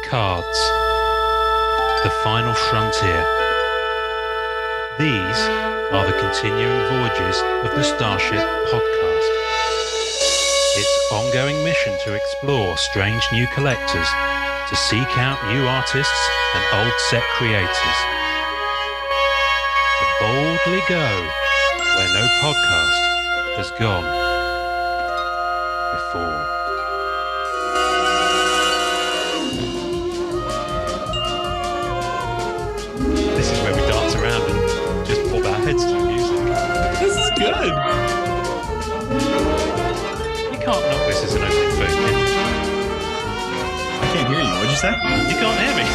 cards. The final frontier. These are the continuing voyages of the Starship podcast. Its ongoing mission to explore strange new collectors, to seek out new artists and old set creators. To boldly go where no podcast has gone before. This is where we dance around and just pop our heads to the music. This is good. You can't knock this as an opening food, can you? I can't hear you. What'd you say? You can't hear me. I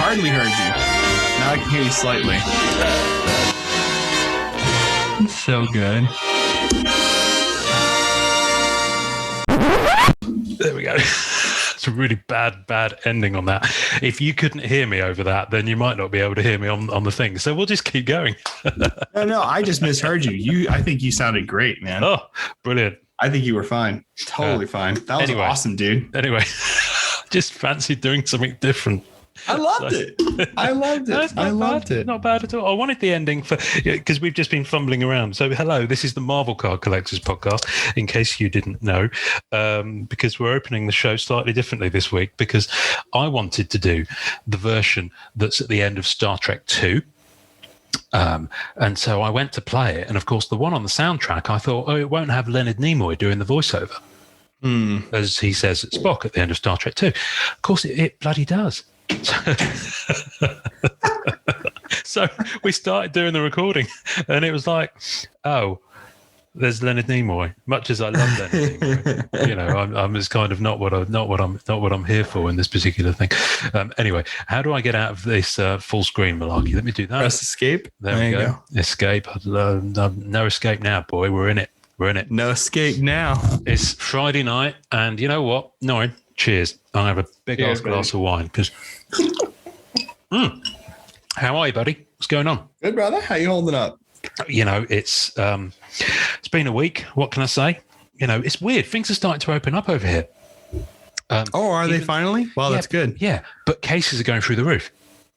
hardly heard you. Now I can hear you slightly. So good. There we go. It's a really bad ending on that. If you couldn't hear me over that, then you might not be able to hear me on the thing. So we'll just keep going. No, I just misheard you. I think you sounded great, man. Oh, brilliant. I think you were fine. Totally fine. That was awesome, dude. Anyway, just fancied doing something different. I loved it. I loved it. I loved it. Not bad at all. I wanted the ending because we've just been fumbling around. So, hello, this is the Marvel Card Collectors podcast, in case you didn't know, because we're opening the show slightly differently this week because I wanted to do the version that's at the end of Star Trek 2. And so I went to play it. And, of course, the one on the soundtrack, I thought, it won't have Leonard Nimoy doing the voiceover. As he says at Spock at the end of Star Trek 2. Of course, it bloody does. So we started doing the recording, and it was like, oh, there's Leonard Nimoy. Much as I love Leonard Nimoy, you know, I'm just kind of not what I'm here for in this particular thing. Anyway, how do I get out of this full screen malarkey? Let me do that. Press escape. There we go. Escape. No escape now, boy. We're in it. No escape now. It's Friday night, and you know what? No, cheers. I'll have a big ass glass of wine because. How are you, buddy? What's going on? Good, brother. How you holding up? You know, it's been a week. What can I say? You know, it's weird. Things are starting to open up over here. Are they finally? Well, that's good. Yeah, but cases are going through the roof.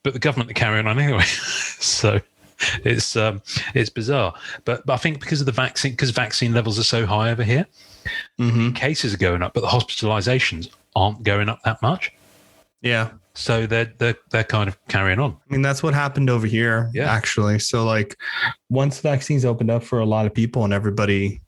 But the government are carrying on anyway. So it's bizarre. But I think because of the vaccine, because vaccine levels are so high over here, cases are going up, but the hospitalizations aren't going up that much. Yeah. So they're kind of carrying on. I mean, that's what happened over here, actually. So like once vaccines opened up for a lot of people and everybody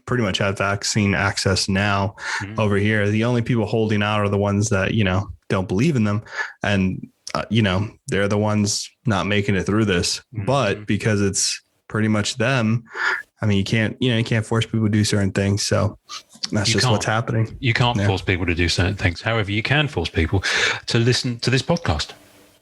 pretty much had vaccine access now over here, the only people holding out are the ones that, you know, don't believe in them. And, you know, they're the ones not making it through this. But because it's pretty much them, I mean, you can't force people to do certain things. So that's just what's happening. You can't force people to do certain things. However, you can force people to listen to this podcast.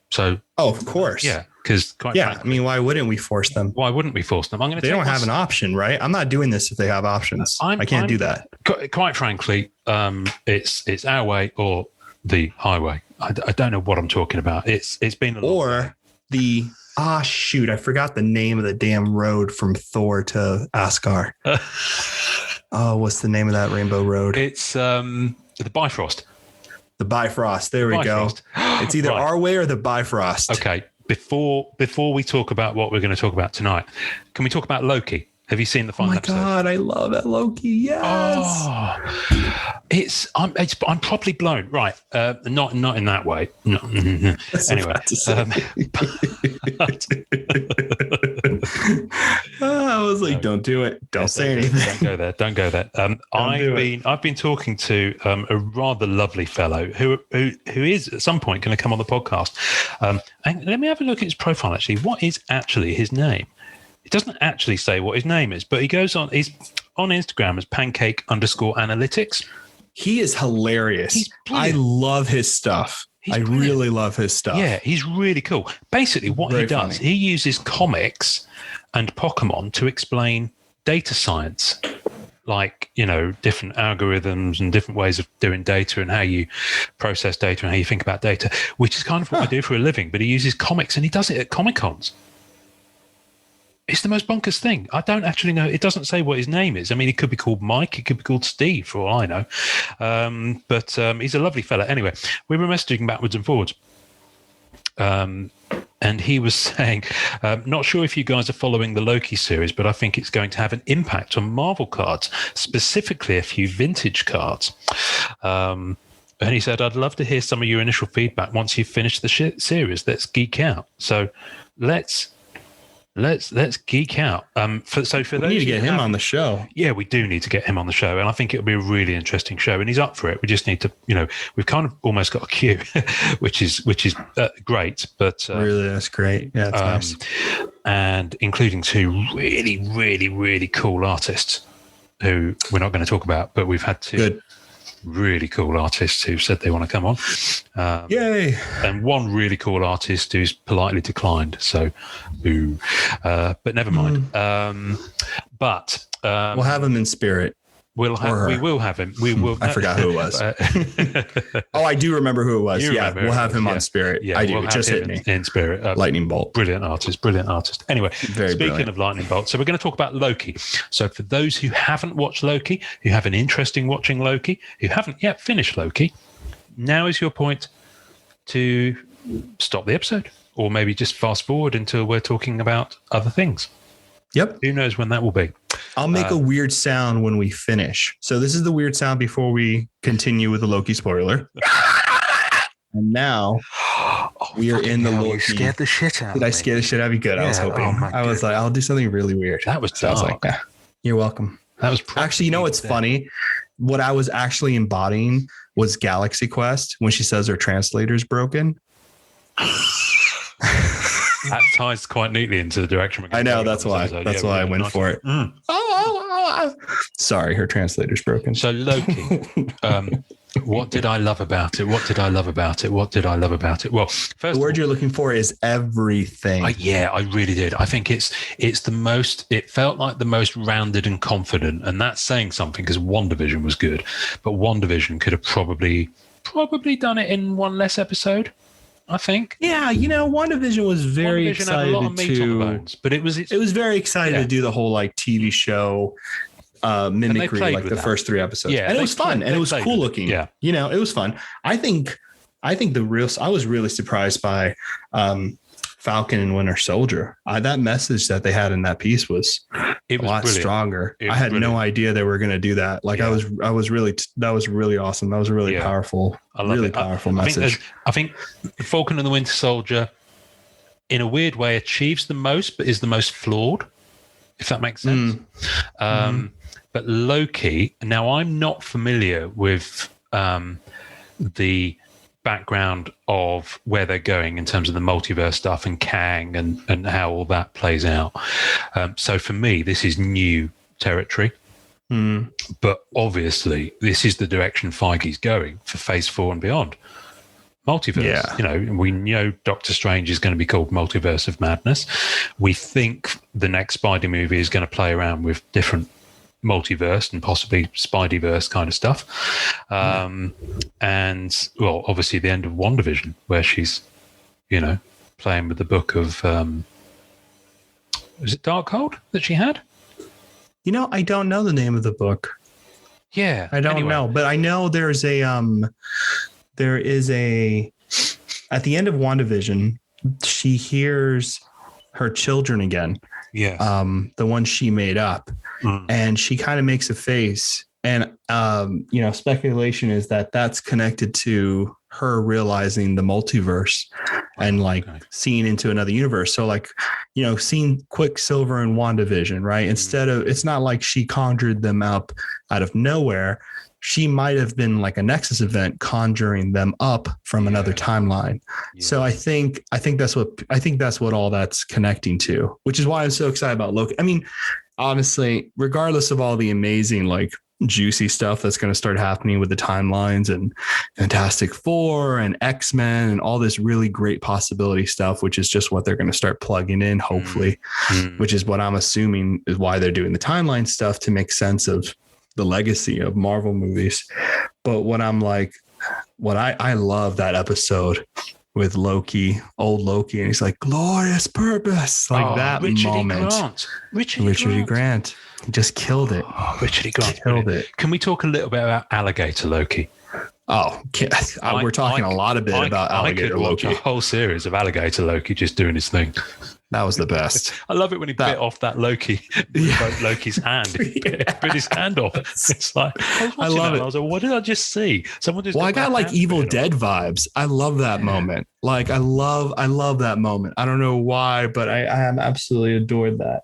So, of course. Yeah. Because frankly, I mean, why wouldn't we force them? Why wouldn't we force them? They don't have an option, right? I'm not doing this if they have options. I can't do that. Quite frankly, it's our way or the highway. I don't know what I'm talking about. It's been a long way. Shoot, I forgot the name of the damn road from Thor to Asgard. What's the name of that rainbow road? It's the Bifrost. The Bifrost. There we go. It's either our way or the Bifrost. Okay. Before we talk about what we're going to talk about tonight, can we talk about Loki? Have you seen the final episode? Oh my God, I love that Loki. Yes. I'm properly blown. Right. Not in that way. No. Anyway. I was like, don't do it. Don't say anything. Don't go there. I've been talking to a rather lovely fellow who is at some point going to come on the podcast. And let me have a look at his profile. Actually, what is actually his name? It doesn't actually say what his name is, but he's on Instagram as pancake_analytics. He is hilarious. I love his stuff. I really love his stuff. Yeah, he's really cool. Basically, what he does, he uses comics and Pokemon to explain data science, like, you know, different algorithms and different ways of doing data and how you process data and how you think about data, which is kind of what I do for a living. But he uses comics and he does it at Comic-Cons. it's the most bonkers thing. I don't actually know. It doesn't say what his name is. I mean, he could be called Mike. It could be called Steve, for all I know. But he's a lovely fella. Anyway, we were messaging backwards and forwards. And he was saying, not sure if you guys are following the Loki series, but I think it's going to have an impact on Marvel cards, specifically a few vintage cards. And he said, I'd love to hear some of your initial feedback once you've finished the series. Let's geek out. So let's geek out. We need to get him on the show. Yeah, we do need to get him on the show, and I think it'll be a really interesting show. And he's up for it. We just need to, we've kind of almost got a queue, which is great. But really, that's great. Yeah, that's nice. And including two really, really, really cool artists who we're not going to talk about, but we've had two really cool artists who said they want to come on. Yay! And one really cool artist who's politely declined. So, boo. But never mind. But we'll have him in spirit. We will have him. We will. I forgot who it was. Oh, I do remember who it was. Yeah, we'll have him on spirit. Yeah, I do. It just hit me in spirit. Lightning Bolt. Brilliant artist. Anyway, speaking of Lightning Bolt, so we're going to talk about Loki. So for those who haven't watched Loki, who have an interest in watching Loki, who haven't yet finished Loki, now is your point to stop the episode, or maybe just fast forward until we're talking about other things. Yep. Who knows when that will be? I'll make a weird sound when we finish. So this is the weird sound before we continue with the Loki spoiler. And now we are in the Loki. You scared the shit out of me. Did I scare the shit out of you? Good. Yeah, I was hoping. I was like, I'll do something really weird. That was dark. I was like, yeah, you're welcome. That was actually, what's funny? What I was actually embodying was Galaxy Quest when she says her translator's broken. That ties quite neatly into the direction we're going. I know, that's why. That's why I went for it. Sorry, her translator's broken. So Loki, what did I love about it? Well, first, the word you're looking for is everything. I really did. I think it's the most. It felt like the most rounded and confident, and that's saying something because WandaVision was good, but WandaVision could have probably done it in one less episode. I think. Yeah, WandaVision was very excited had a lot of meat on the bones, but it was very excited to do the whole like TV show mimicry, like the first 3 episodes. Yeah, and it was fun and it was cool looking. Yeah, it was fun. I think I was really surprised by Falcon and Winter Soldier. That message that they had in that piece was a lot stronger. I had no idea they were going to do that. Like that was really awesome. That was a really powerful, powerful message. I think Falcon and the Winter Soldier, in a weird way, achieves the most, but is the most flawed, if that makes sense. But Loki, now I'm not familiar with the background of where they're going in terms of the multiverse stuff and Kang and how all that plays out. So for me, this is new territory. But obviously, this is the direction Feige's going for Phase 4 and beyond. Multiverse. Yeah. We know Doctor Strange is going to be called Multiverse of Madness. We think the next Spidey movie is going to play around with different multiverse and possibly Spideyverse kind of stuff. And, well, obviously the end of WandaVision, where she's, playing with the book of, was it Darkhold that she had? I don't know the name of the book. Yeah. I don't know, but I know there is a, at the end of WandaVision, she hears her children again. Yeah. The one she made up. And she kind of makes a face. And, speculation is that that's connected to her realizing the multiverse and seeing into another universe. So seeing Quicksilver and WandaVision, right? Instead of, it's not like she conjured them up out of nowhere. She might have been like a Nexus event conjuring them up from another timeline. Yeah. So I think that's what all that's connecting to, which is why I'm so excited about Loki. I mean, honestly, regardless of all the amazing, juicy stuff that's going to start happening with the timelines and Fantastic Four and X-Men and all this really great possibility stuff, which is just what they're going to start plugging in, hopefully, which is what I'm assuming is why they're doing the timeline stuff, to make sense of the legacy of Marvel movies. But what I love that episode with Loki, old Loki, and he's like, glorious purpose. Like that Richard E. moment. Grant. Richard E. Grant. He just killed it. Richard E. Grant. Killed it. Can we talk a little bit about Alligator Loki? Oh, we're talking a lot of bit about Alligator Loki. I could watch a whole series of Alligator Loki just doing his thing. That was the best. I love it when he bit off that Loki, Loki's hand. He bit his hand off. It's like, I love it. I was like, what did I just see? Someone just. Well, I got like Evil Dead vibes. I love that moment. Like I love that moment. I don't know why, but I absolutely adored that.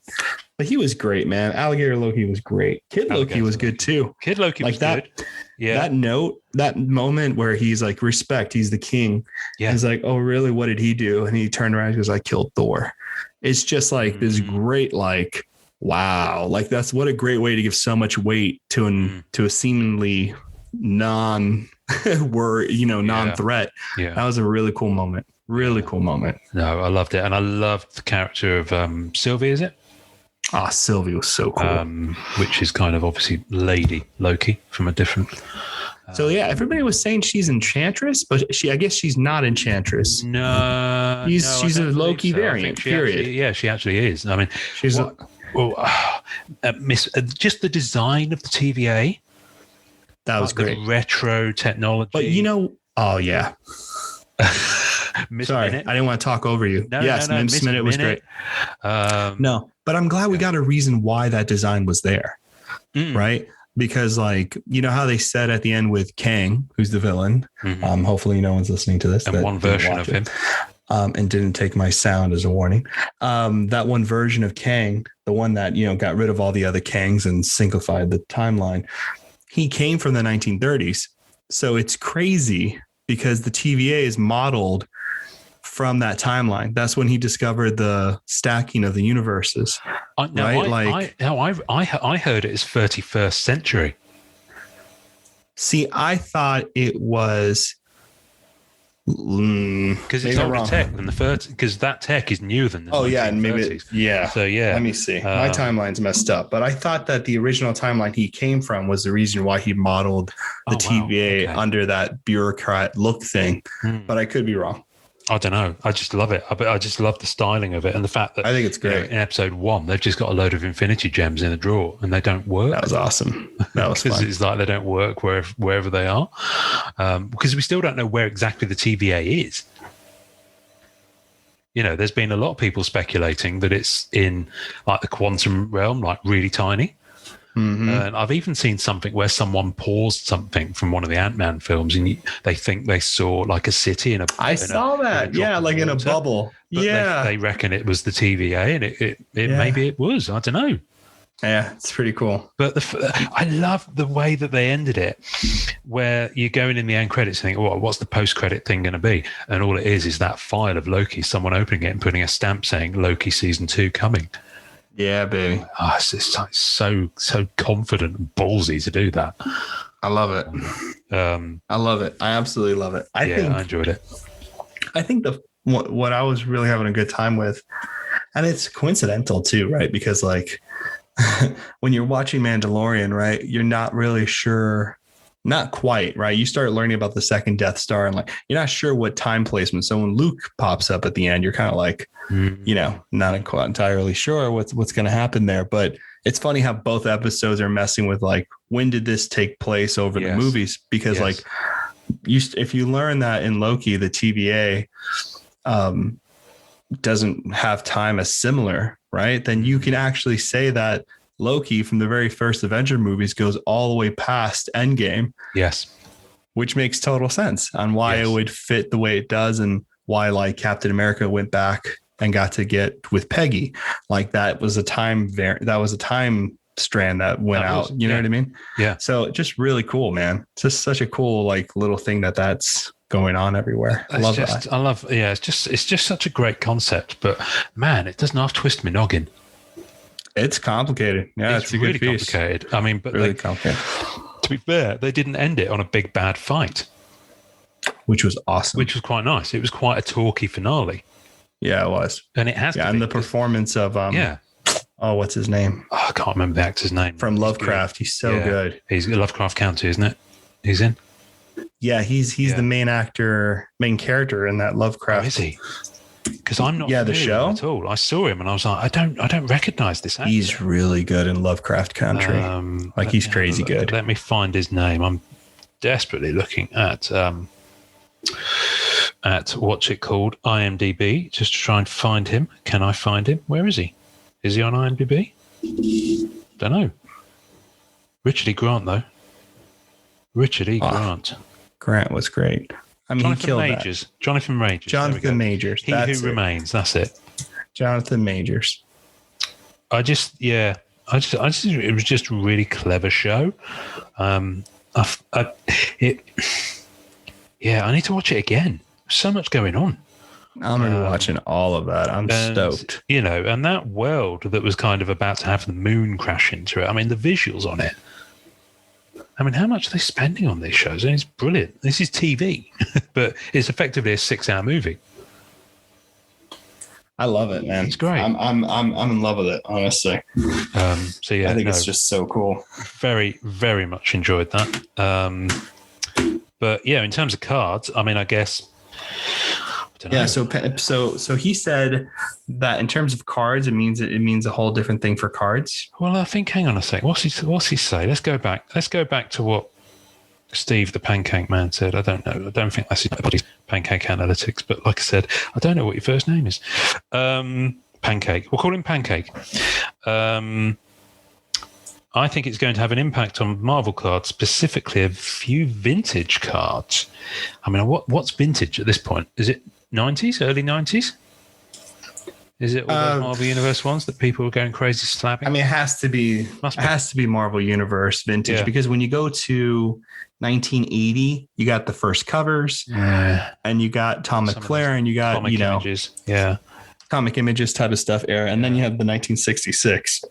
But he was great, man. Alligator Loki was great. Kid Loki was good too. Kid Loki was good. Yeah. That moment where he's like, respect, he's the king. Yeah. He's like, oh, really? What did he do? And he turned around and goes, I killed Thor. It's just like this great, like, wow. Like that's what a great way to give so much weight to a seemingly non-threat. Yeah. That was a really cool moment. Really cool moment. No, I loved it. And I loved the character of Sylvie, is it? Sylvie was so cool. Which is kind of obviously Lady Loki from a different. So yeah, everybody was saying she's Enchantress, but I guess she's not Enchantress. No, she's a Loki variant. Period. She actually is. I mean, she's just the design of the TVA. That was great. The retro technology. But oh yeah. Sorry, Minute. I didn't want to talk over you. Miss Minute was great. No, but I'm glad we got a reason why that design was there, right? Because like, you know how they said at the end with Kang, who's the villain. Hopefully no one's listening to this. And one version of him. And didn't take my sound as a warning. That one version of Kang, the one that, got rid of all the other Kangs and simplified the timeline. He came from the 1930s. So it's crazy because the TVA is modeled from that timeline. That's when he discovered the stacking of the universes. I heard it is 31st century. See, I thought it was because it's older tech than the 30s. Because that tech is newer than the 1930s. And maybe So Let me see. My timeline's messed up, but I thought that the original timeline he came from was the reason why he modeled the TVA under that bureaucrat look thing. But I could be wrong. I don't know. I just love it. I just love the styling of it and the fact that I think it's great. In episode 1, they've just got a load of Infinity Gems in a drawer and they don't work. That was awesome. That was because it's like they don't work wherever they are. Because we still don't know where exactly the TVA is. There's been a lot of people speculating that it's in like the quantum realm, like really tiny. And I've even seen something where someone paused something from one of the Ant-Man films and they think they saw like a city in a saw that. Like in a bubble. But they reckon it was the TVA and it maybe it was. I don't know. Yeah, it's pretty cool. But I love the way that they ended it, where you're going in the end credits and think, what's the post-credit thing going to be? And all it is that file of Loki, someone opening it and putting a stamp saying Loki season 2 coming. Yeah, baby. It's like so confident and ballsy to do that. I love it. I love it. I absolutely love it. I enjoyed it. I think what I was really having a good time with, and it's coincidental too, right? Because like when you're watching Mandalorian, right, you're not really sure. Not quite, right? You start learning about the second Death Star and like, you're not sure what time placement. So when Luke pops up at the end, you're kind of like, not entirely sure what's going to happen there. But it's funny how both episodes are messing with like, when did this take place over the movies? Because like if you learn that in Loki, the TVA doesn't have time as similar, right? Then you can actually say that Loki from the very first Avenger movies goes all the way past Endgame. Yes. Which makes total sense on why it would fit the way it does and why like Captain America went back and got to get with Peggy. Like that was a time strand that went out. You know what I mean? Yeah. So just really cool, man. It's just such a cool like little thing that's going on everywhere. I love that. It's just such a great concept, but man, it doesn't half twist my noggin. It's complicated. Yeah, it's really complicated. I mean, but really complicated. To be fair, they didn't end it on a big bad fight, which was awesome. Which was quite nice. It was quite a talky finale. Yeah, it was. And it has. And the performance of what's his name? Oh, I can't remember the actor's name. From Lovecraft. He's so good. He's Lovecraft County, isn't it? He's in. Yeah, he's the main character in that Lovecraft. Oh, is he? Because I'm not the familiar show with him at all. I saw him and I was like, I don't recognize this actor. He's really good in Lovecraft Country. He's crazy good. Let me find his name. I'm desperately looking at what's it called, IMDb, just to try and find him. Can I find him? Where is he? Is he on IMDb? Don't know. Richard E. Grant, though. Richard E. Grant. Grant was great. I mean, Jonathan he killed Majors. that. Jonathan Majors. Jonathan Majors. He Who Remains. That's it. Jonathan Majors. It was just a really clever show. I need to watch it again. So much going on. I'm going to be watching all of that. I'm stoked. And that world that was kind of about to have the moon crash into it. I mean, the visuals on it. I mean, how much are they spending on these shows? And it's brilliant. This is TV, but it's effectively a 6-hour movie. I love it, man. It's great. I'm in love with it, honestly. I think it's just so cool. Very, very much enjoyed that. But yeah, in terms of cards, I mean, I guess. Yeah. So he said that in terms of cards, it means a whole different thing for cards. Well, I think. Hang on a sec. What's he say? Let's go back to what Steve the Pancake Man said. I don't know. I don't think that's his Pancake Analytics. But like I said, I don't know what your first name is. Pancake. We'll call him Pancake. I think it's going to have an impact on Marvel cards, specifically a few vintage cards. I mean, what's vintage at this point? Is it 90s, early 90s? Is it all those Marvel Universe ones that people are going crazy slapping? I mean, it has to be. Has to be Marvel Universe vintage because when you go to 1980, you got the first covers, and you got Tom McClare, and you got comic images, comic images type of stuff era, and then you have the 1966.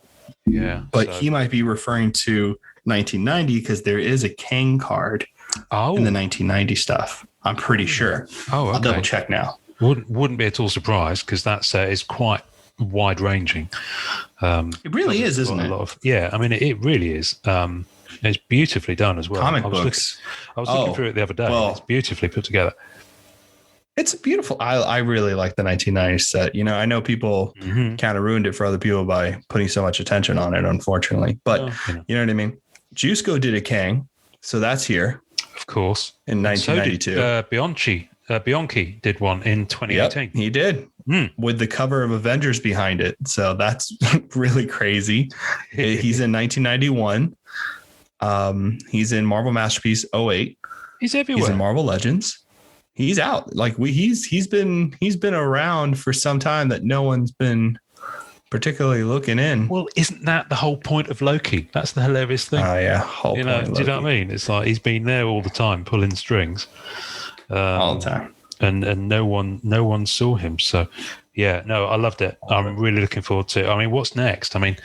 Yeah, but he might be referring to 1990 because there is a Kang card in the 1990 stuff. I'm pretty sure. Oh, okay. I'll double check now. Wouldn't be at all surprised because that set is quite wide ranging. It really is, isn't it? I mean, it really is. It's beautifully done as well. Comic books. I was looking through it the other day. It's beautifully put together. It's beautiful. I really like the 1990s set. I know people kind of ruined it for other people by putting so much attention on it, unfortunately. But you know what I mean? Jusco did a Kang, so that's here. Of course. In 1992. So did, Bianchi did one in 2018. Yep, he did. With the cover of Avengers behind it. So that's really crazy. He's in 1991. He's in Marvel Masterpiece 08. He's everywhere. He's in Marvel Legends. He's out. Like he's been around for some time that no one's been particularly looking in. Well, isn't that the whole point of Loki? That's the hilarious thing. Oh yeah, whole point of Loki. Do you know what I mean? It's like he's been there all the time, pulling strings, all the time, and no one saw him. So yeah, no, I loved it. I'm really looking forward to it. I mean, what's next? I mean,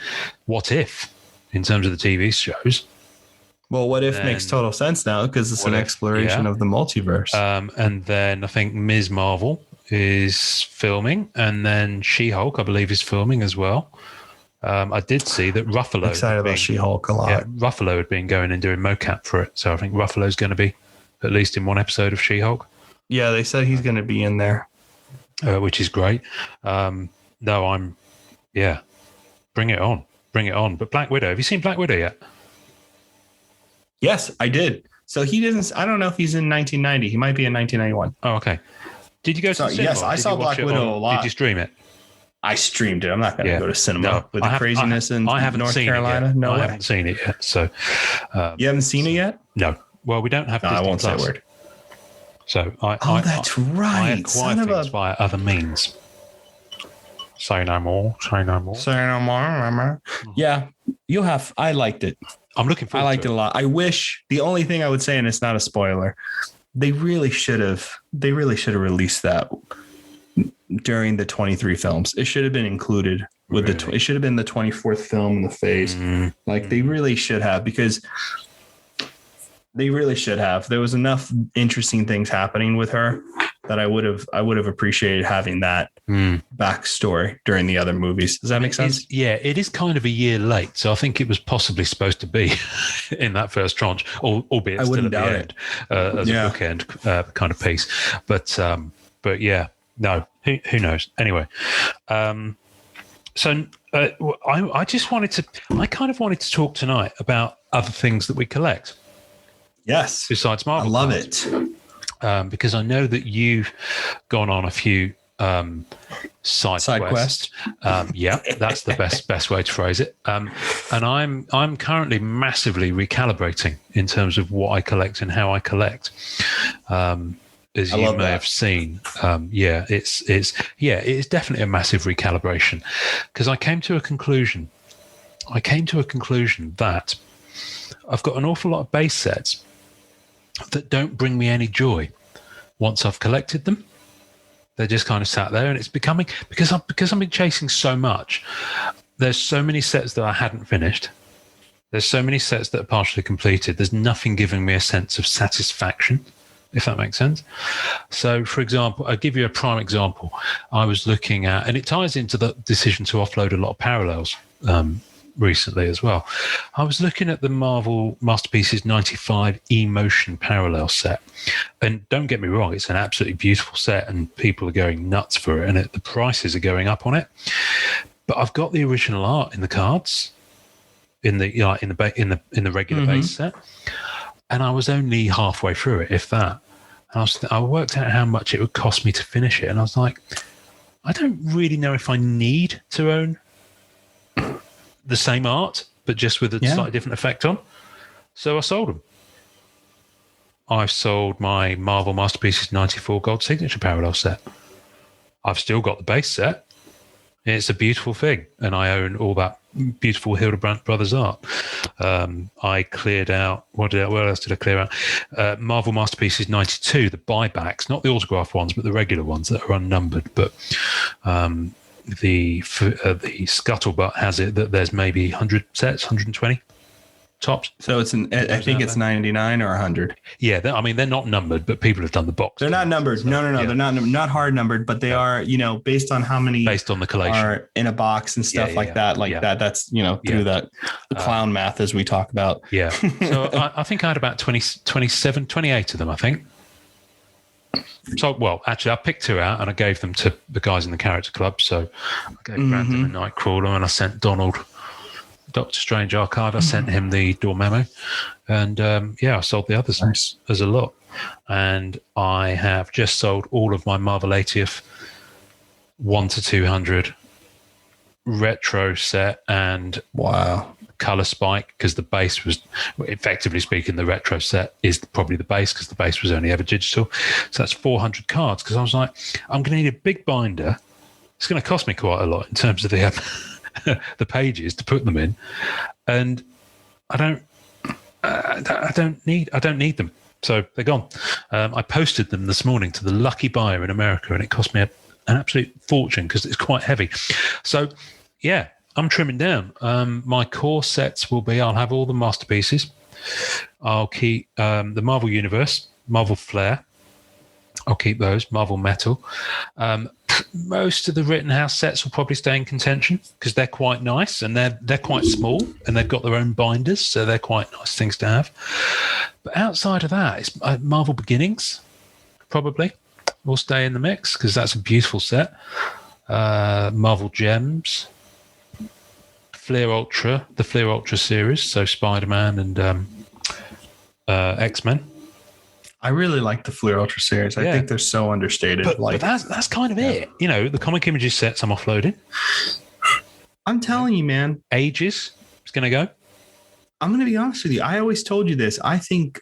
what if in terms of the TV shows? Well, what if makes total sense now because it's an exploration of the multiverse. And then I think Ms. Marvel is filming, and then She-Hulk, I believe, is filming as well. I did see that Ruffalo. Excited about She-Hulk a lot. Yeah, Ruffalo had been going and doing mocap for it, so I think Ruffalo's going to be at least in one episode of She-Hulk. Yeah, they said he's going to be in there, which is great. Bring it on. But Black Widow, have you seen Black Widow yet? Yes, I did. So he didn't. I don't know if he's in 1990. He might be in 1991. Oh, okay. Did you go to the cinema? Yes, I saw Black Widow a lot. Did you stream it? I streamed it. I'm not going to go to cinema with the craziness in North Carolina. I haven't seen it yet. So you haven't seen it yet? No. Well, we don't have. No, I won't say a word. So that's right. I acquire things via other means. Say no more. Yeah, you'll have. I liked it. I'm looking forward. I liked it a lot. I wish the only thing I would say, and it's not a spoiler, they really should have released that during the 23 films. It should have been included with it should have been the 24th film in the phase. They really should have, because they really should have. There was enough interesting things happening with her that I would have appreciated having that backstory during the other movies. Does that make sense? It is kind of a year late. So I think it was possibly supposed to be in that first tranche, albeit I wouldn't still at the end as a bookend kind of piece. But yeah, no, who knows? Anyway, so I kind of wanted to talk tonight about other things that we collect. Yes. Besides Marvel. I love cards. it. Because I know that you've gone on a few side quests. That's the best way to phrase it. And I'm currently massively recalibrating in terms of what I collect and how I collect. As you may have seen, it is definitely a massive recalibration, because I came to a conclusion that I've got an awful lot of base sets that don't bring me any joy once I've collected them. They're just kind of sat there, and it's becoming, because I've been chasing so much. There's so many sets that I hadn't finished. There's so many sets that are partially completed. There's nothing giving me a sense of satisfaction, if that makes sense. So, for example, I'll give you a prime example. I was looking at, and it ties into the decision to offload a lot of parallels recently as well. I was looking at the Marvel Masterpieces 95 E-Motion parallel set. And don't get me wrong, it's an absolutely beautiful set and people are going nuts for it, and the prices are going up on it. But I've got the original art in the cards, in the regular base set, and I was only halfway through it, if that. And I worked out how much it would cost me to finish it, and I was like, I don't really know if I need to own the same art, but just with a slightly different effect on. So I sold them. I've sold my Marvel Masterpieces 94 Gold Signature Parallel set. I've still got the base set. It's a beautiful thing, and I own all that beautiful Hildebrandt Brothers art. I cleared out, what else did I clear out? Marvel Masterpieces 92, the buybacks, not the autograph ones, but the regular ones that are unnumbered. But the scuttlebutt has it that there's maybe 100 sets, 120 tops. So it's I think it's 99 or 100. Yeah, they're not numbered, but people have done the box. They're not numbered. So, no. Yeah. They're not hard numbered, but they are, based on how many based on the collation are in a box and stuff that. That's, through that the clown math as we talk about. Yeah. So I think I had about 27, 28 of them, I think. So, well, actually, I picked 2 out and I gave them to the guys in the Character Club. So I gave Brandon a Nightcrawler, and I sent Donald Doctor Strange Archive. I sent him the door memo, and I sold the others as a lot. And I have just sold all of my Marvel 80th 1 to 200 retro set and color spike, because the base was, effectively speaking, the retro set is probably the base, because the base was only ever digital. So that's 400 cards, because I was like, I'm going to need a big binder. It's going to cost me quite a lot in terms of the pages to put them in, and I don't need them, so they're gone. I posted them this morning to the lucky buyer in America, and it cost me an absolute fortune because it's quite heavy. So yeah, I'm trimming down. My core sets will be, I'll have all the Masterpieces. I'll keep the Marvel Universe, Marvel Flair. I'll keep those, Marvel Metal. Most of the Rittenhouse sets will probably stay in contention because they're quite nice, and they're quite small, and they've got their own binders, so they're quite nice things to have. But outside of that, it's Marvel Beginnings probably will stay in the mix because that's a beautiful set. Marvel Gems, Fleer Ultra, the Fleer Ultra series, so Spider-Man and X-Men. I really like the Fleer Ultra series. I think they're so understated. But that's kind of it. The Comic Images sets I'm offloading. I'm telling you, man. Ages is going to go. I'm going to be honest with you. I always told you this. I think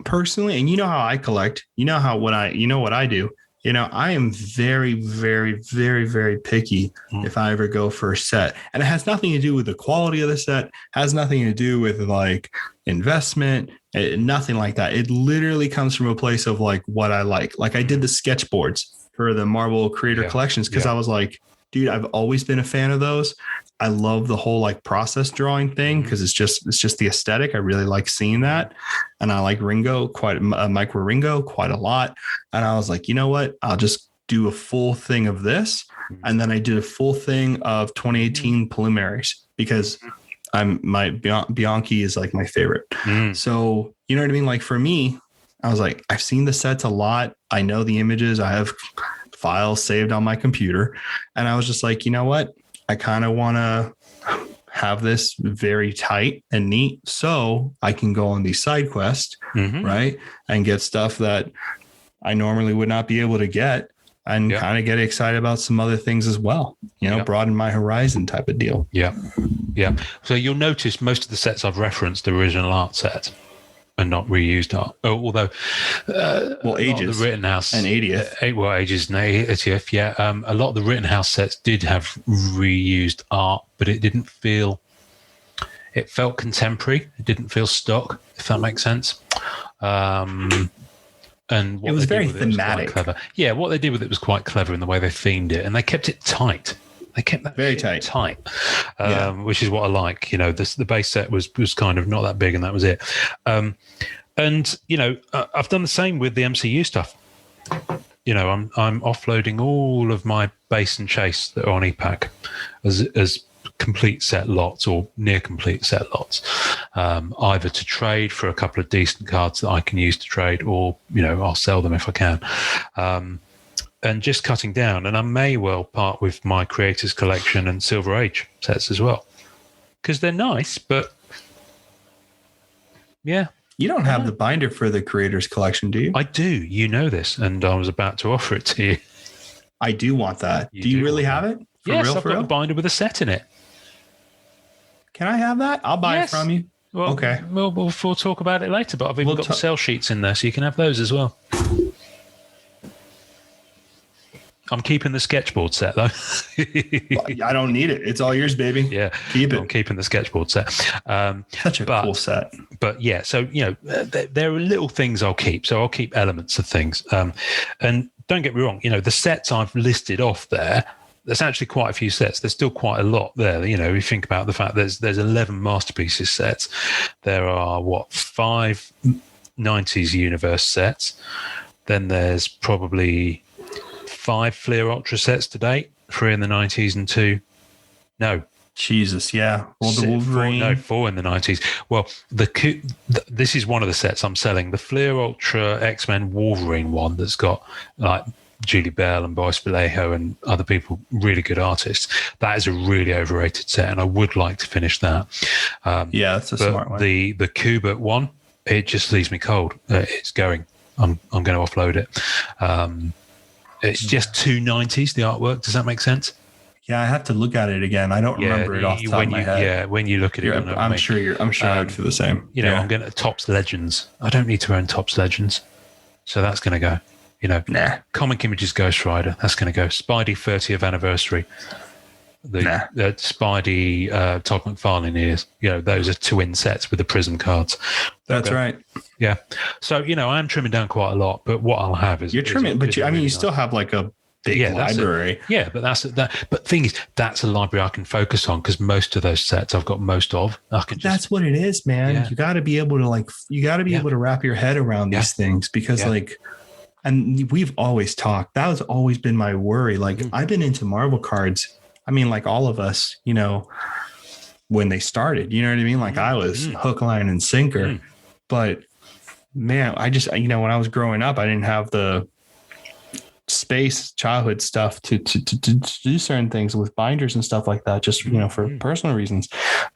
personally, and you know how I collect, what I do. I am very, very, very, very picky if I ever go for a set. And it has nothing to do with the quality of the set, has nothing to do with like investment, nothing like that. It literally comes from a place of like what I like. Like I did the sketchboards for the Marvel Creator Collections because I was like, dude, I've always been a fan of those. I love the whole like process drawing thing because it's just the aesthetic. I really like seeing that. And I like Micro Ringo quite a lot. And I was like, you know what? I'll just do a full thing of this. and then I did a full thing of 2018 preliminaries because Bianchi is like my favorite. So, you know what I mean? Like for me, I was like, I've seen the sets a lot. I know the images. I have files saved on my computer. And I was just like, you know what? I kind of want to have this very tight and neat so I can go on these side quests, right? And get stuff that I normally would not be able to get and kind of get excited about some other things as well, you know, broaden my horizon type of deal. Yeah. Yeah. So you'll notice most of the sets I've referenced are original art sets and not reused art. Although, Ages the Rittenhouse and 80th. Ages and 80th. Yeah. A lot of the Rittenhouse sets did have reused art, but it felt contemporary. It didn't feel stock, if that makes sense. And what it was very thematic. Clever. Yeah, what they did with it was quite clever in the way they themed it, and they kept it tight. They kept that very tight, which is what I like. You know, the base set was kind of not that big, and that was it. And you know, I've done the same with the MCU stuff. You know, I'm offloading all of my base and chase that are on EPAC as complete set lots or near complete set lots, either to trade for a couple of decent cards that I can use to trade, or you know, I'll sell them if I can. And just cutting down, and I may well part with my Creators Collection and Silver Age sets as well, because they're nice, but yeah. You don't have the binder for the Creators Collection, do you? I do. You know this, and I was about to offer it to you. I do want that. Do you really have it? Yes, I've got a binder with a set in it. Can I have that? I'll buy it from you. Well, okay. We'll talk about it later, but I've even got the sell sheets in there, so you can have those as well. I'm keeping the sketchboard set, though. I don't need it. It's all yours, baby. Yeah. Keep it. I'm keeping the sketchboard set. Such a cool set. But yeah, so, you know, there are little things I'll keep. So I'll keep elements of things. And don't get me wrong, you know, the sets I've listed off there, there's actually quite a few sets. There's still quite a lot there. You know, you think about the fact there's 11 Masterpieces sets. There are, 5 90s Universe sets. Then there's probably 5 Fleer Ultra sets to date, 3 in the 90s and 2. No. Jesus, yeah. Well, the Wolverine. 4 in the 90s. Well, this is one of the sets I'm selling. The Fleer Ultra X-Men Wolverine one that's got like Julie Bell and Boris Vallejo and other people, really good artists. That is a really overrated set, and I would like to finish that. Yeah, that's a smart one. The Kubert one, it just leaves me cold. It's going. I'm going to offload it. It's just 290s, the artwork. Does that make sense? Yeah, I have to look at it again. I don't remember it off the top of my head. Yeah, when you look at it, I'm sure I would feel the same. You know, I'm going to Topps Legends. I don't need to own Topps Legends, so that's going to go. You know, Comic Images Ghost Rider, that's going to go. Spidey 30th anniversary. The Spidey Todd McFarlane ears. You know, those are 2-in sets with the Prism cards. That's right. Yeah. So, you know, I am trimming down quite a lot, but what I'll have is... You're trimming, but you still have like a big library. But thing is, that's a library I can focus on because most of those sets I've got most of. That's what it is, man. Yeah. You got to be able to able to wrap your head around these things because and we've always talked, that has always been my worry. Like I've been into Marvel cards. I mean, like all of us, you know, when they started, you know what I mean? Like I was hook, line, and sinker, but man, I just, you know, when I was growing up, I didn't have the space, childhood stuff to do certain things with binders and stuff like that, just, you know, for personal reasons.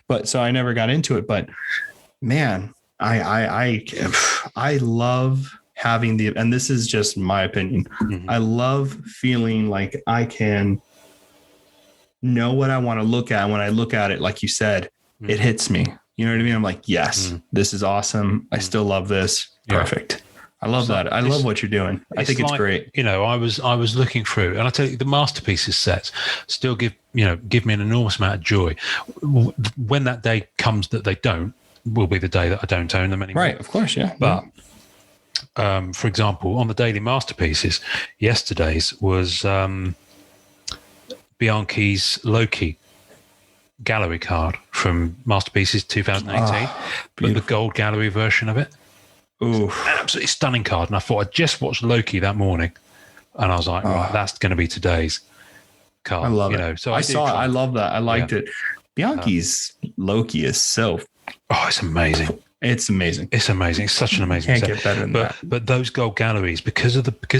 But so I never got into it, but man, I love having and this is just my opinion. I love feeling like I can know what I want to look at. When I look at it, like you said, it hits me. You know what I mean? I'm like, yes, this is awesome. I still love this. Perfect. I love that. I love what you're doing. I think it's great. You know, I was looking through, and I tell you, the Masterpieces sets still give me an enormous amount of joy. When that day comes that they don't, will be the day that I don't own them anymore. Right. Of course. Yeah. But for example, on the daily Masterpieces, yesterday's was Bianchi's Loki gallery card from Masterpieces 2018, but the gold gallery version of it. Ooh, an absolutely stunning card. And I thought I just watched Loki that morning, and I was like, right, that's going to be today's. card. I love you it. know, so I saw it. I love that. I liked Yeah. it. Bianchi's Loki is so. Oh, it's amazing. It's amazing. It's amazing. It's such an amazing Can't set. get better than that. But those gold galleries, because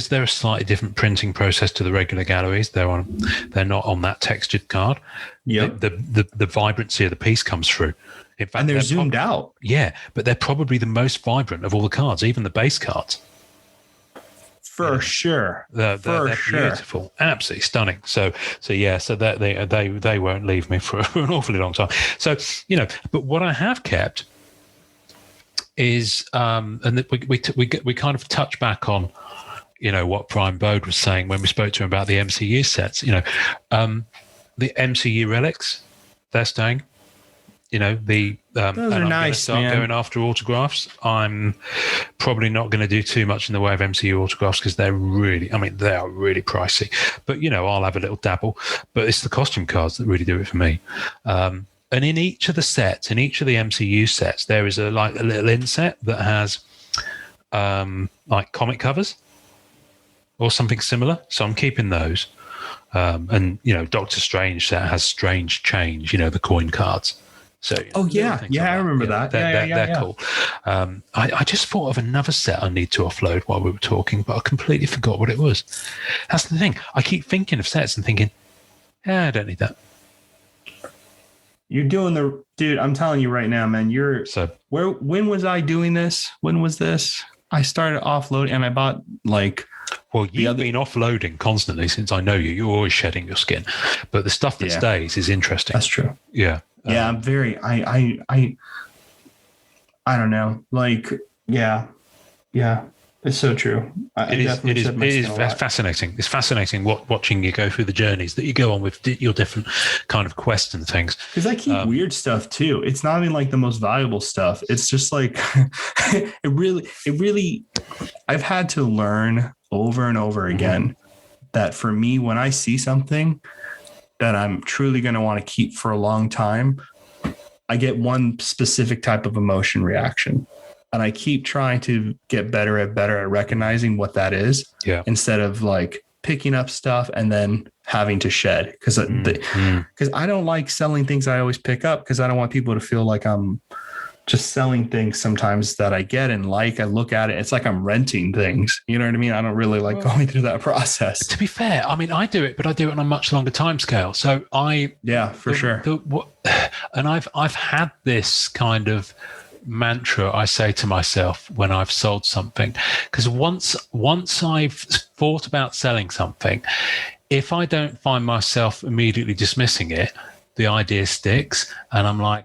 they're a slightly different printing process to the regular galleries, they're not on that textured card. Yep. The vibrancy of the piece comes through. In fact, And they're zoomed out. Yeah, but they're probably the most vibrant of all the cards, even the base cards. For sure. They're beautiful, absolutely stunning. So that they won't leave me for an awfully long time. So, you know, but what I have kept is, and we kind of touch back on, you know, what Brian Bode was saying when we spoke to him about the MCU sets. You know, the MCU relics, they're staying. You know, those are nice. Start going after autographs. I'm probably not going to do too much in the way of MCU autographs because they are really pricey. But you know, I'll have a little dabble. But it's the costume cards that really do it for me. And in each of the sets, in each of the MCU sets, there is a little inset that has like comic covers or something similar. So I'm keeping those. And you know, Doctor Strange set has Strange Change. You know, the coin cards. So, I remember that. They're cool. I just thought of another set I need to offload while we were talking, but I completely forgot what it was. That's the thing. I keep thinking of sets and thinking, I don't need that. You're doing dude. I'm telling you right now, man. When was I doing this? When was this? I started offloading, and I bought like. Well, you've been offloading constantly since I know you. You're always shedding your skin, but the stuff that stays is interesting. That's true. Yeah. Yeah, I'm very. I don't know. Like, yeah. It's so true. It is fascinating. It's fascinating watching you go through the journeys that you go on with your different kind of quests and things. Because I keep weird stuff too. It's not even like the most valuable stuff. It's just like it really. I've had to learn over and over again that for me, when I see something that I'm truly going to want to keep for a long time, I get one specific type of emotion reaction. And I keep trying to get better at recognizing what that is instead of like picking up stuff and then having to shed. Because I don't like selling things I always pick up because I don't want people to feel like I'm just selling things sometimes that I get and like. I look at it, it's like I'm renting things. You know what I mean? I don't really like going through that process. To be fair, I mean, I do it, but I do it on a much longer time scale. So sure. And I've had this kind of mantra I say to myself when I've sold something, because once I've thought about selling something, if I don't find myself immediately dismissing it, the idea sticks, and I'm like,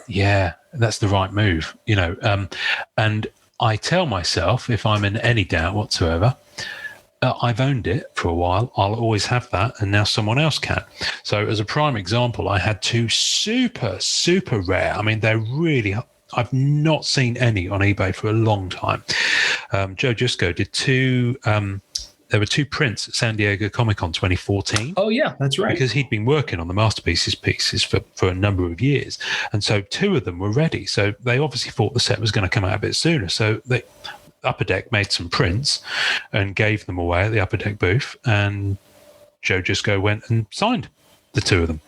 yeah, that's the right move, you know. And I tell myself, if I'm in any doubt whatsoever, I've owned it for a while, I'll always have that, and now someone else can. So as a prime example, I had two super, super rare, I mean, they're really, I've not seen any on eBay for a long time. Joe Jusko did there were two prints at San Diego Comic-Con 2014. Oh, yeah, that's right. Because he'd been working on the Masterpieces pieces for a number of years. And so two of them were ready. So they obviously thought the set was going to come out a bit sooner. So Upper Deck made some prints and gave them away at the Upper Deck booth. And Joe Jusko went and signed the two of them.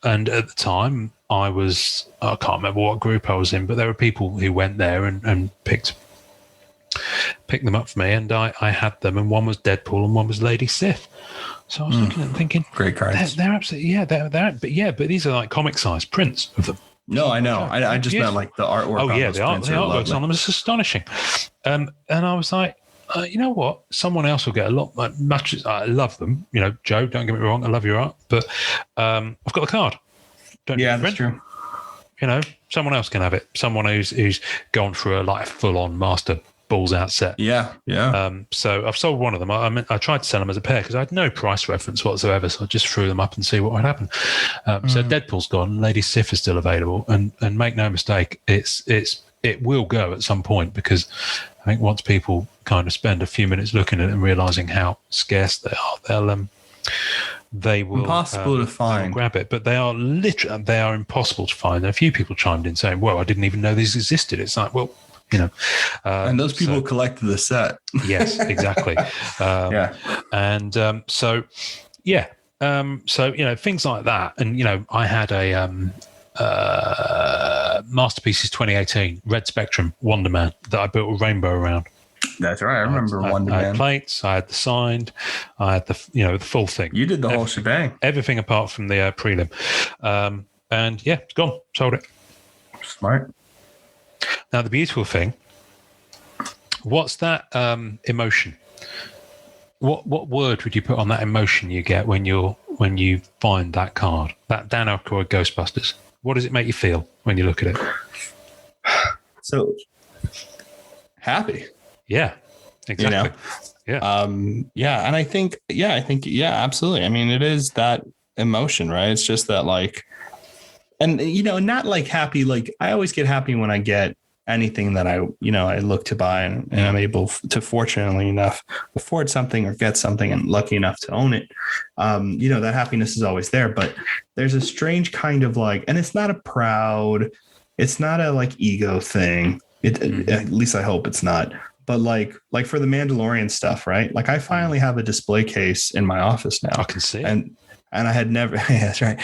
And at the time, I can't remember what group I was in, but there were people who went there and picked them up for me, and I had them, and one was Deadpool and one was Lady Sif. So I was looking at them thinking, great cards. They're absolutely, but these are like comic size prints of them. No, I know. I just meant like the artwork. Oh yeah, the artworks on them is astonishing. And I was like, you know what? Someone else will get a lot much. I love them. You know, Joe, don't get me wrong. I love your art, but I've got the card. That's true. You know, someone else can have it. Someone who's gone through a full-on master balls out set. Yeah. So I've sold one of them. I tried to sell them as a pair because I had no price reference whatsoever. So I just threw them up and see what would happen. So Deadpool's gone. Lady Sif is still available, and make no mistake, it will go at some point, because I think once people kind of spend a few minutes looking at it and realizing how scarce they are, they will impossible to find. Grab it, but they are impossible to find. And a few people chimed in saying, "Well, I didn't even know these existed." It's like, well, you know, and those people collected the set. Yes, exactly. And so, yeah. So, things like that. And, I had a Masterpieces 2018 Red Spectrum Wonder Man that I built a rainbow around. That's right. I remember Wonder Man. I had plates, I had the signed, I had the full thing. You did the whole shebang. Everything apart from the prelim. And yeah, it's gone. Sold it. Smart. Now, the beautiful thing, what's that emotion? What word would you put on that emotion you get when you find that card, that Dan Aykroyd Ghostbusters? What does it make you feel when you look at it? So happy. Yeah, exactly. Yeah. And I think, absolutely. I mean, it is that emotion, right? It's just that and not like happy. Like I always get happy when I get anything that I look to buy and I'm able to, fortunately enough, afford something or get something and lucky enough to own it. That happiness is always there, but there's a strange kind of and it's not it's not a ego thing. At least I hope it's not. But like for the Mandalorian stuff, right? Like I finally have a display case in my office now. I can see. And I had never, yeah, that's right.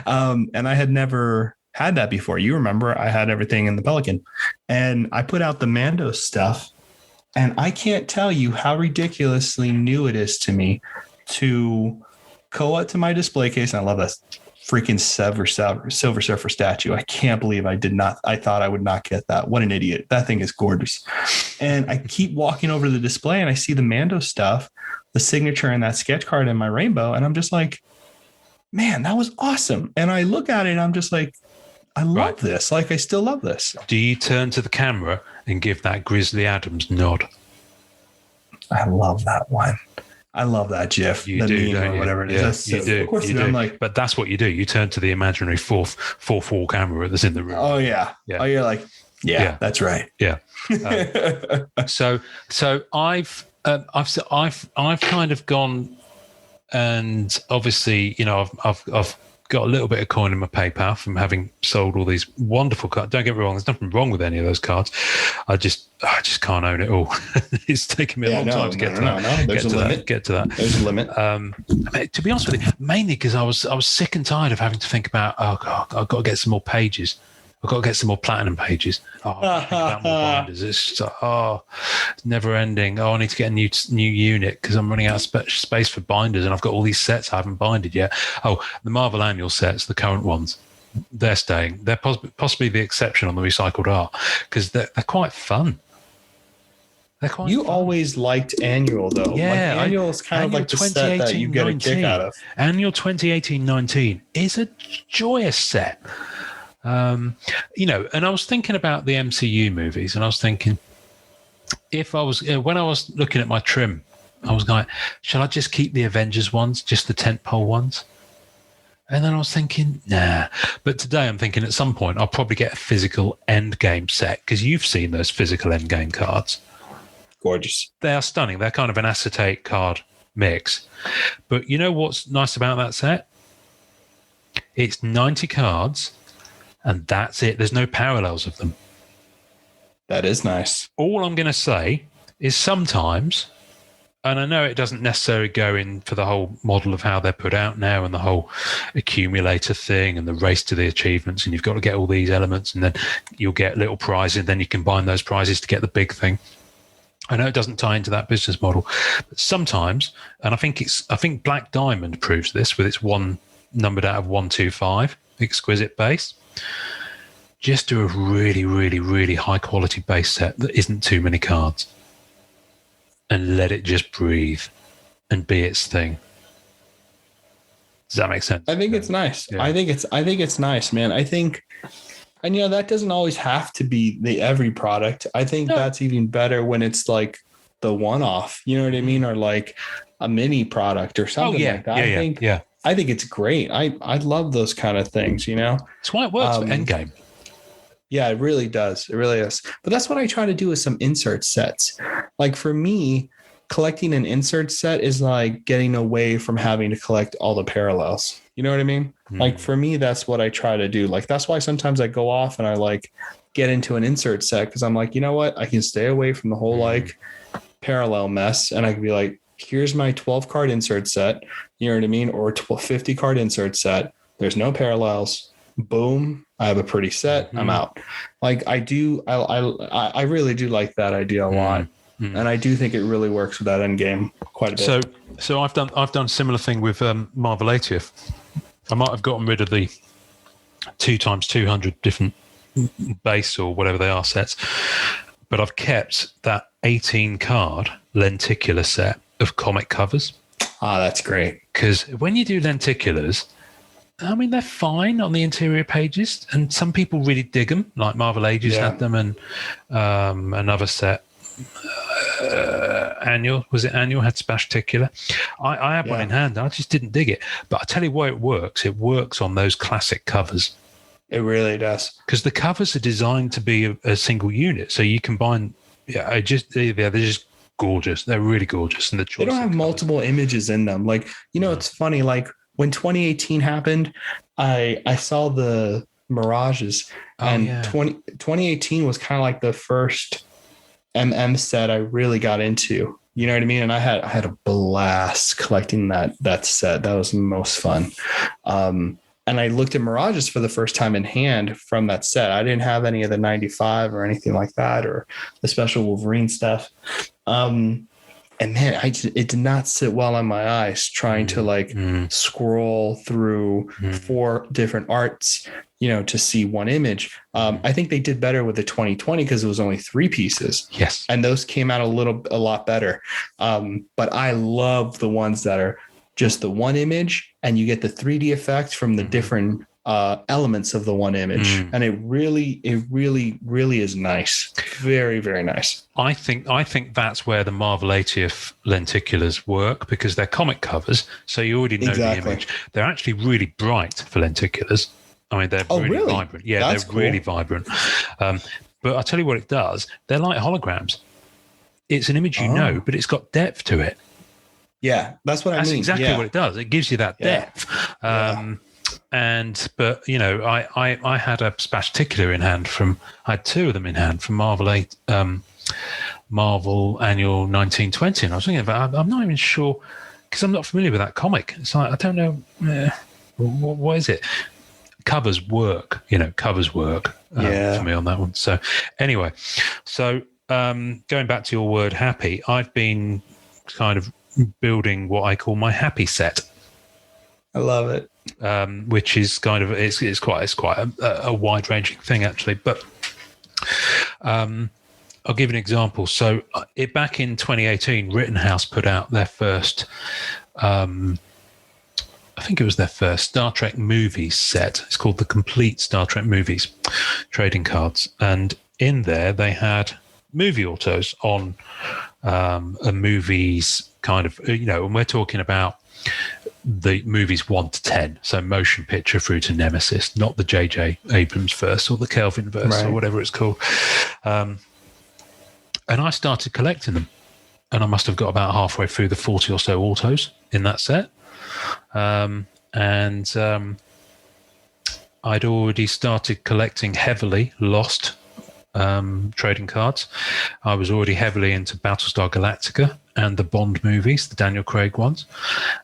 And I had never had that before. You remember I had everything in the Pelican and I put out the Mando stuff and I can't tell you how ridiculously new it is to me to go up to my display case. And I love that freaking Silver Surfer statue. I can't believe I thought I would not get that. What an idiot. That thing is gorgeous. And I keep walking over to the display and I see the Mando stuff, the signature and that sketch card in my rainbow. And I'm just like, man, that was awesome. And I look at it and I'm just like, I love this. I still love this. Do you turn to the camera and give that Grizzly Adams nod? I love that one. I love that GIF. You do, don't you? Whatever it is. You do. Of course, you do. I'm like, but that's what you do. You turn to the imaginary fourth wall camera that's in the room. Oh yeah. Oh, you're like, yeah. That's right. Yeah. So I've kind of gone, and obviously, I've got a little bit of coin in my PayPal from having sold all these wonderful cards. Don't get me wrong, there's nothing wrong with any of those cards. I just can't own it all. It's taken me a long time to get to that. No. There's a limit. Get to that. There's a limit. To be honest with you, mainly because I was sick and tired of having to think about, oh God, I've got to get some more pages. I've got to get some more platinum pages. Oh, I've got to think about more binders. It's just it's never ending. Oh, I need to get a new unit because I'm running out of space for binders, and I've got all these sets I haven't binded yet. Oh, the Marvel annual sets, the current ones, they're staying. They're possibly the exception on the recycled art because they're quite fun. You always liked annual though. Yeah, annual is kind of like the set that you get a kick out of. Annual 2018-19 is a joyous set. And I was thinking about the MCU movies, and I was thinking, if I was when I was looking at my trim, I was going, shall I just keep the Avengers ones, just the tentpole ones? And then I was thinking, nah. But today I'm thinking at some point I'll probably get a physical Endgame set, because you've seen those physical Endgame cards. Gorgeous. They are stunning. They're kind of an acetate card mix. But you know what's nice about that set? It's 90 cards. And that's it. There's no parallels of them. That is nice. All I'm going to say is sometimes, and I know it doesn't necessarily go in for the whole model of how they're put out now and the whole accumulator thing and the race to the achievements, and you've got to get all these elements and then you'll get little prizes, and then you combine those prizes to get the big thing. I know it doesn't tie into that business model, but sometimes, and I think Black Diamond proves this with its one numbered out of 125 exquisite base. Just do a really, really, really high quality base set that isn't too many cards, and let it just breathe and be its thing. Does that make sense? I think it's nice. Yeah. I think it's nice, man. I think, and that doesn't always have to be every product. I think that's even better when it's like the one-off, you know what I mean? Or like a mini product or something like that. I think it's great. I love those kind of things, That's why it works for Endgame. Yeah, it really does. It really is. But that's what I try to do with some insert sets. Like for me, collecting an insert set is like getting away from having to collect all the parallels. You know what I mean? Like for me, that's what I try to do. Like that's why sometimes I go off and I like get into an insert set, because I'm like, you know what? I can stay away from the whole like parallel mess, and I can be like, here's my 12 card insert set. You know what I mean? Or 50 card insert set. There's no parallels. Boom. I have a pretty set. I'm out. Like I really do like that idea a lot. And I do think it really works with that end game quite a bit. So I've done a similar thing with Marvel 80th. I might have gotten rid of the 2x200 different base or whatever they are sets, but I've kept that 18 card lenticular set of comic covers. Ah, that's great. Because when you do lenticulars, I mean, they're fine on the interior pages, and some people really dig them, like Marvel Ages had them, and another set, Annual had Spashticular. I had one in hand, and I just didn't dig it. But I tell you why it works on those classic covers. It really does. Because the covers are designed to be a single unit, so you combine. They're just gorgeous. They're really gorgeous, and they don't have multiple images in them. Like, it's funny. Like when 2018 happened, I saw the Mirages, and 2018 was kind of like the first set I really got into. You know what I mean? And I had a blast collecting that set. That was the most fun. And I looked at Mirages for the first time in hand from that set. I didn't have any of the 95 or anything like that, or the special Wolverine stuff. And man, it did not sit well on my eyes trying to scroll through 4 different arts, to see one image. I think they did better with the 2020 because it was only 3 pieces. Yes. And those came out a lot better. But I love the ones that are just the one image, and you get the 3D effect from the different elements of the one image. And it really is nice. Very, very nice. I think that's where the Marvel 80th lenticulars work, because they're comic covers, so you already know the image. They're actually really bright for lenticulars. I mean, they're really vibrant. Yeah, that's they're really vibrant. But I'll tell you what it does. They're like holograms. It's an image but it's got depth to it. Yeah, that's what I mean. That's exactly what it does. It gives you that depth. But I had a Spashticular in hand I had 2 of them in hand from Marvel Annual 1920, and I was thinking about, I'm not even sure, because I'm not familiar with that comic. It's like, I don't know, what is it? Covers work, for me on that one. So anyway, going back to your word happy, I've been kind of building what I call my happy set. I love it. Which is kind of it's quite a wide ranging thing actually. But I'll give an example. So back in 2018, Rittenhouse put out their first, I think it was their first Star Trek movies set. It's called the Complete Star Trek Movies trading cards, and in there they had movie autos on a movie's kind of, and we're talking about the movies 1 to 10, so motion picture through to Nemesis, not the J.J. Abrams verse or the Kelvin verse or whatever it's called. And I started collecting them, and I must have got about halfway through the 40 or so autos in that set. I'd already started collecting heavily Lost trading cards. I was already heavily into Battlestar Galactica and the Bond movies, the Daniel Craig ones.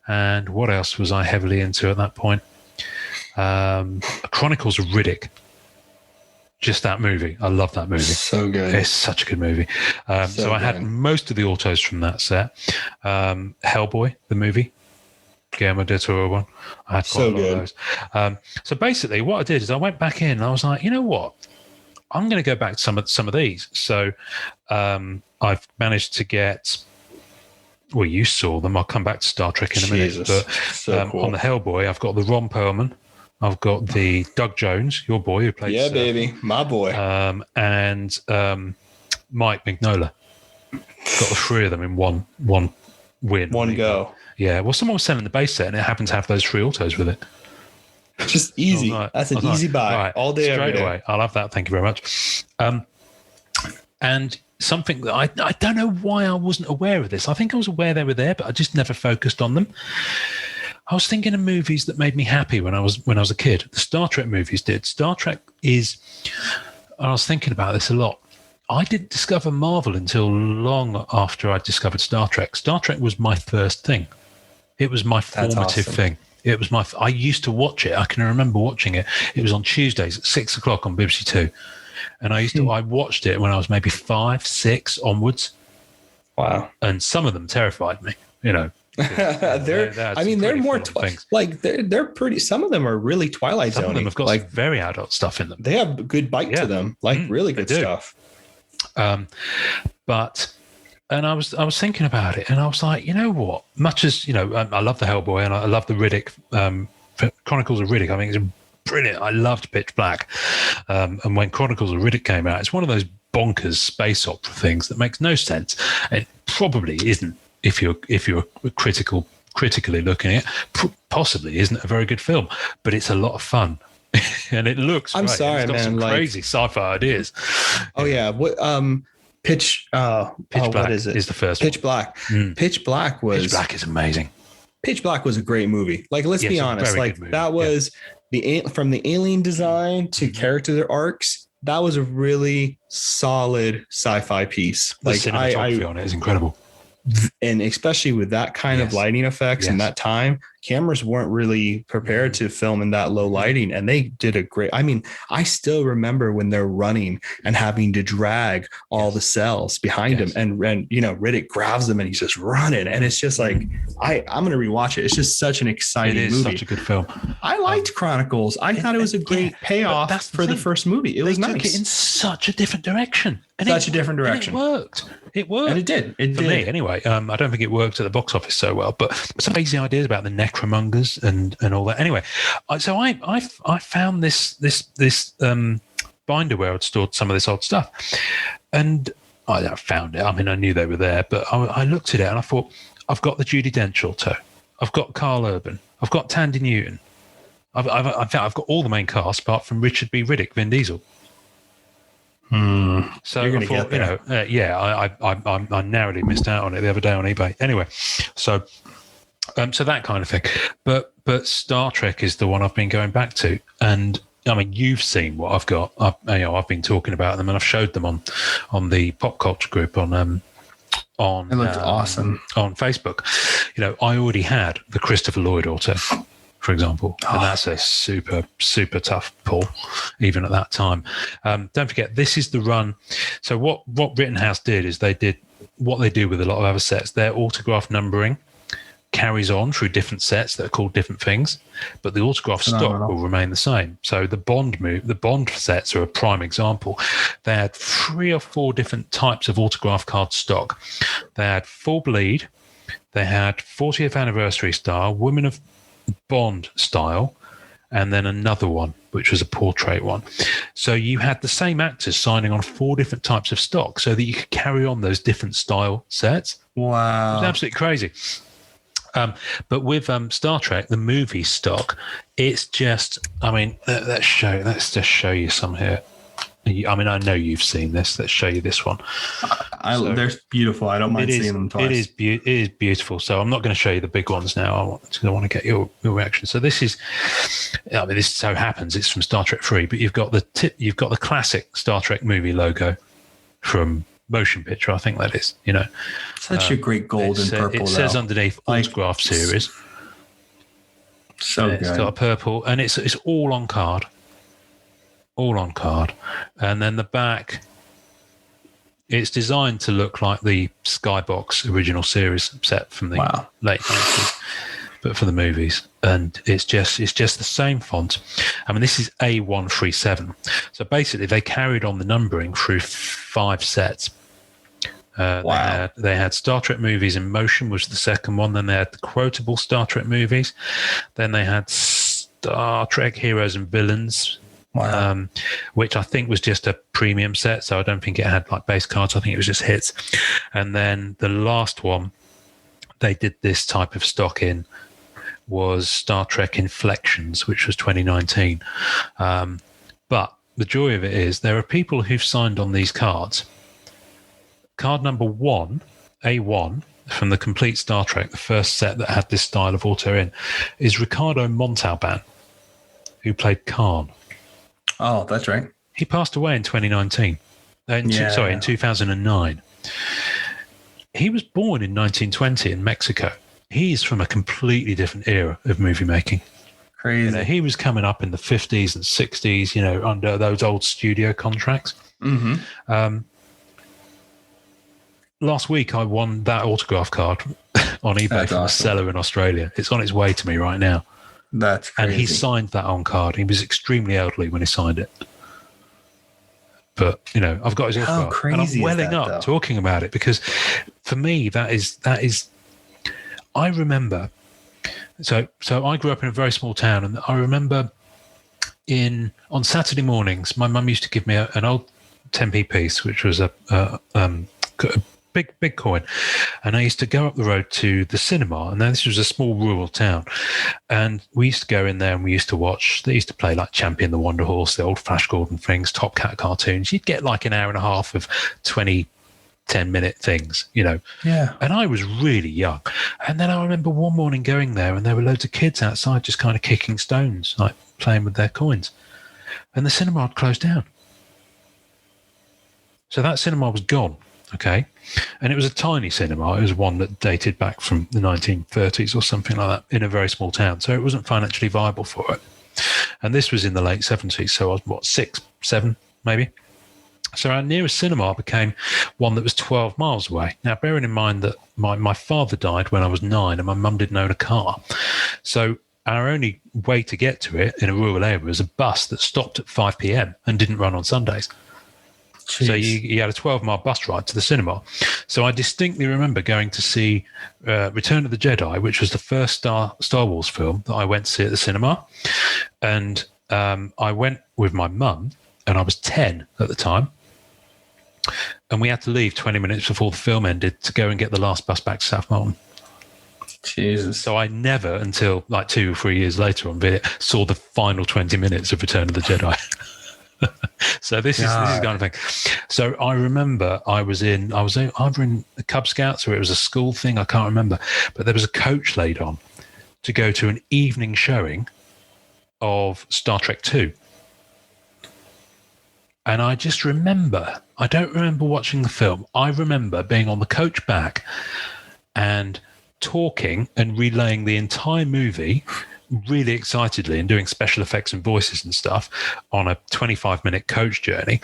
And what else was I heavily into at that point? Chronicles of Riddick. Just that movie. I love that movie. So good. It's such a good movie. So I had most of the autos from that set. Hellboy, the movie. Guillermo del Toro one. I had quite a lot of those. So basically what I did is I went back in and I was like, you know what? I'm going to go back to some of these. So I've managed to get, well, you saw them. I'll come back to Star Trek in a minute. But cool. On the Hellboy, I've got the Ron Perlman. I've got the Doug Jones, your boy who plays. Yeah, baby. My boy. And Mike Mignola. Got the 3 of them in one win. One go. Yeah. Well, someone was selling the base set and it happened to have those 3 autos with it. Just easy. That's an easy buy. Right, all day, every day. Straight away. I'll have that. Thank you very much. And something that I don't know why I wasn't aware of this. I think I was aware they were there, but I just never focused on them. I was thinking of movies that made me happy when I was a kid. The Star Trek movies did. Star Trek is, I was thinking about this a lot. I didn't discover Marvel until long after I discovered Star Trek. Star Trek was my first thing. It was my formative thing. It was I used to watch it. I can remember watching it. It was on Tuesdays at 6:00 on BBC Two. And I watched it when I was maybe 5, 6 onwards. Wow. And some of them terrified me, they're more they're pretty. Some of them are really Twilight Zone. Some of them have got some very adult stuff in them. They have a good bite to them, really good stuff. And I was thinking about it, and I was like, you know what? Much as I love the Hellboy, and I love the Riddick Chronicles of Riddick. I think it's brilliant. I loved Pitch Black, and when Chronicles of Riddick came out, it's one of those bonkers space opera things that makes no sense. It probably isn't if you're critically looking at it. Possibly isn't a very good film, but it's a lot of fun. And it looks. I'm great. sorry, it's got man. Some crazy sci-fi ideas. Oh yeah. What? Pitch Black. What is it? Is the first Pitch Black. Pitch Black is amazing. Pitch Black was a great movie. Like, let's be honest. Like, that was from the alien design to character arcs. That was a really solid sci-fi piece. The cinematography on it is incredible. And especially with that kind of lighting effects in that time, cameras weren't really prepared to film in that low lighting, and they did a great. I mean, I still remember when they're running and having to drag all the cells behind him, and Riddick grabs them and he's just running, and it's just like I'm gonna rewatch it. It's just such an exciting movie. Such a good film. I liked Chronicles. I thought it was a great payoff for the first movie. It was nice. They took it in such a different direction. And it worked. It worked. And it did. For me, anyway. I don't think it worked at the box office so well, but some crazy ideas about the necromongers and all that. Anyway, so I found this binder where I'd stored some of this old stuff, and I found it. I mean, I knew they were there, but I looked at it and I thought, I've got the Judi Dench auto, I've got Carl Urban, I've got Tandy Newton, I've got all the main cast apart from Richard B. Riddick, Vin Diesel. So you're I thought, I narrowly missed out on it the other day on eBay. Anyway, so that kind of thing. But Star Trek is the one I've been going back to, and I mean, you've seen what I've got. I've been talking about them, and I've showed them on the pop culture group on it looked awesome on Facebook. I already had the Christopher Lloyd auto, for example, and that's a super, super tough pull, even at that time. Don't forget, this is the run. So what Rittenhouse did is they did what they do with a lot of other sets. Their autograph numbering carries on through different sets that are called different things, but the autograph stock will remain the same. So the Bond sets are a prime example. They had 3 or 4 different types of autograph card stock. They had Full Bleed, they had 40th anniversary style, Women of Bond style, and then another one which was a portrait one. So you had the same actors signing on 4 different types of stock so that you could carry on those different style sets. Wow. It was absolutely crazy. But with Star Trek, the movie stock, it's just, I mean, let's just show you some here. I mean, I know you've seen this. Let's show you this one. They're beautiful. I don't mind seeing them twice. It is beautiful. So I'm not going to show you the big ones now. I want to get your reaction. So this is, I mean, this so happens it's from Star Trek 3, but you've got the classic Star Trek movie logo from Motion Picture. I think that is. Such a great gold and purple. It says underneath Autograph Series. So good. It's got a purple, and it's all on card. All on card. And then the back, it's designed to look like the Skybox original series set from the late 90s, but for the movies. And it's just the same font. I mean, this is A137. So basically, they carried on the numbering through 5 sets. They had Star Trek Movies in Motion, was the second one. Then they had the quotable Star Trek movies. Then they had Star Trek Heroes and Villains. Wow. Which I think was just a premium set, so I don't think it had like base cards. I think it was just hits. And then the last one they did this type of stock in was Star Trek Inflections, which was 2019. But the joy of it is there are people who've signed on these cards. Card number 1, A1, from the complete Star Trek, the first set that had this style of auto in, is Ricardo Montalban, who played Khan. Oh, that's right. He passed away in 2019. In 2009. He was born in 1920 in Mexico. He's from a completely different era of movie making. Crazy. He was coming up in the 50s and 60s, under those old studio contracts. Mm-hmm. Last week, I won that autograph card on eBay from a seller in Australia. It's on its way to me right now. That's crazy. And he signed that on card. He was extremely elderly when he signed it. But, I've got his autograph. How crazy and I'm welling up though? talking about it because for me, that is, I remember, so I grew up in a very small town, and I remember on Saturday mornings, my mum used to give me an old 10p piece, which was a big coin, and I used to go up the road to the cinema, and then this was a small rural town, and we used to go in there and we used to watch. They used to play like Champion the Wonder Horse, the old Flash Gordon things, Top Cat cartoons. You'd get like an hour and a half of 10-minute things, Yeah. And I was really young, and then I remember one morning going there, and there were loads of kids outside just kind of kicking stones, like playing with their coins, and the cinema had closed down. So that cinema was gone. Okay. And it was a tiny cinema. It was one that dated back from the 1930s or something like that in a very small town. So it wasn't financially viable for it. And this was in the late 70s. So I was, 6, 7, maybe. So our nearest cinema became one that was 12 miles away. Now, bearing in mind that my father died when I was 9 and my mum didn't own a car. So our only way to get to it in a rural area was a bus that stopped at 5 p.m. and didn't run on Sundays. Jeez. So you had a 12-mile bus ride to the cinema. So I distinctly remember going to see Return of the Jedi, which was the first Star Wars film that I went to see at the cinema. And I went with my mum, and I was 10 at the time. And we had to leave 20 minutes before the film ended to go and get the last bus back to South Molton. Jesus. So I never, until like 2 or 3 years later on video, saw the final 20 minutes of Return of the Jedi. So this is the kind of thing. So I remember I was either in the Cub Scouts or it was a school thing. I can't remember, but there was a coach laid on to go to an evening showing of Star Trek 2. And I just remember, I don't remember watching the film. I remember being on the coach back and talking and relaying the entire movie really excitedly and doing special effects and voices and stuff on a 25-minute coach journey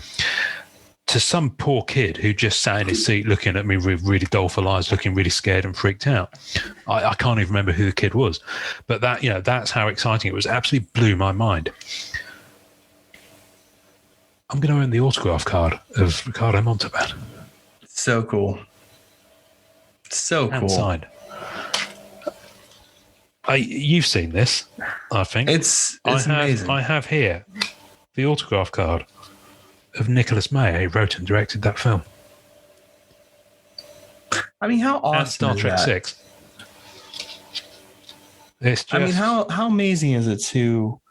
to some poor kid who just sat in his seat looking at me with really doleful eyes, looking really scared and freaked out. I can't even remember who the kid was, but that's how exciting it was. Absolutely blew my mind. I'm going to own the autograph card of Ricardo Montalban. So cool. So cool. And signed. You've seen this, I think. It's amazing. I have here the autograph card of Nicholas May, who wrote and directed that film. I mean, how awesome and Star Trek 6. It's just, I mean, how amazing is it to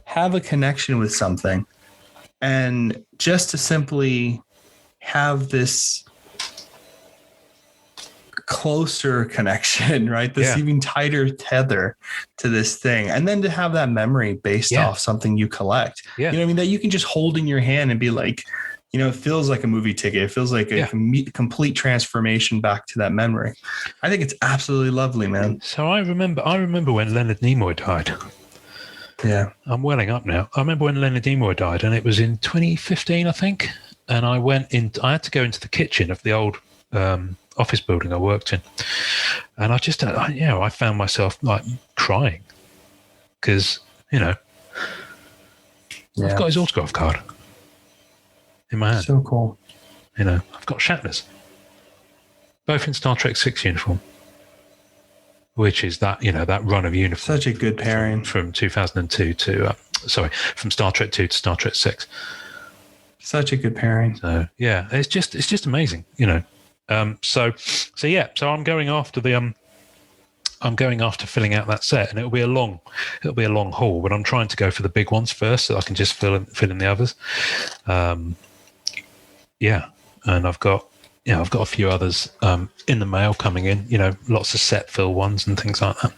have a connection with something and just to simply have this closer connection, right? This even tighter tether to this thing. And then to have that memory based off something you collect, you know what I mean? That you can just hold in your hand and be like, it feels like a movie ticket. It feels like a complete transformation back to that memory. I think it's absolutely lovely, man. So I remember when Leonard Nimoy died. Yeah. I'm welling up now. I remember when Leonard Nimoy died, and it was in 2015, I think. And I had to go into the kitchen of the old office building I worked in, and I found myself like crying because I've got his autograph card in my hand. So cool. I've got Shatner's, both in Star Trek 6 uniform, which is that that run of uniform. Such a good pairing from 2002 to from Star Trek 2 to Star Trek 6. Such a good pairing. So it's just amazing, So I'm going after filling out that set, and it'll be a long haul, but I'm trying to go for the big ones first so I can just fill in the others. And I've got a few others in the mail coming in, lots of set fill ones and things like that.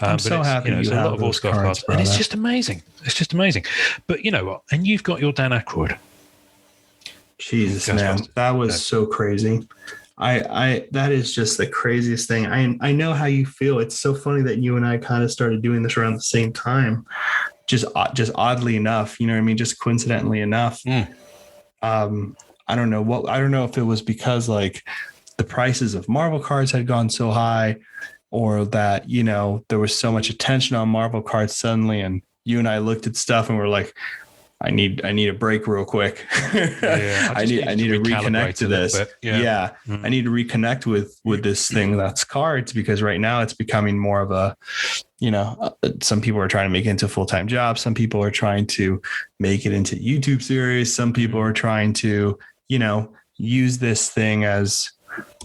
I'm so happy you have a lot of those cards, and it's just amazing. It's just amazing. But you know what? And you've got your Dan Aykroyd. Jesus, man, that was so crazy. That is just the craziest thing. I know how you feel. It's so funny that you and I kind of started doing this around the same time. Just oddly enough, you know what I mean? Just coincidentally enough. I don't know if it was because like the prices of Marvel cards had gone so high, or that, you know, there was so much attention on Marvel cards suddenly, and you and I looked at stuff and we're like, I need a break real quick. Yeah, I need to reconnect to this. I need to reconnect with this thing that's cards, because right now it's becoming more of a, you know, some people are trying to make it into a full-time job. Some people are trying to make it into YouTube series. Some people are trying to, you know, use this thing as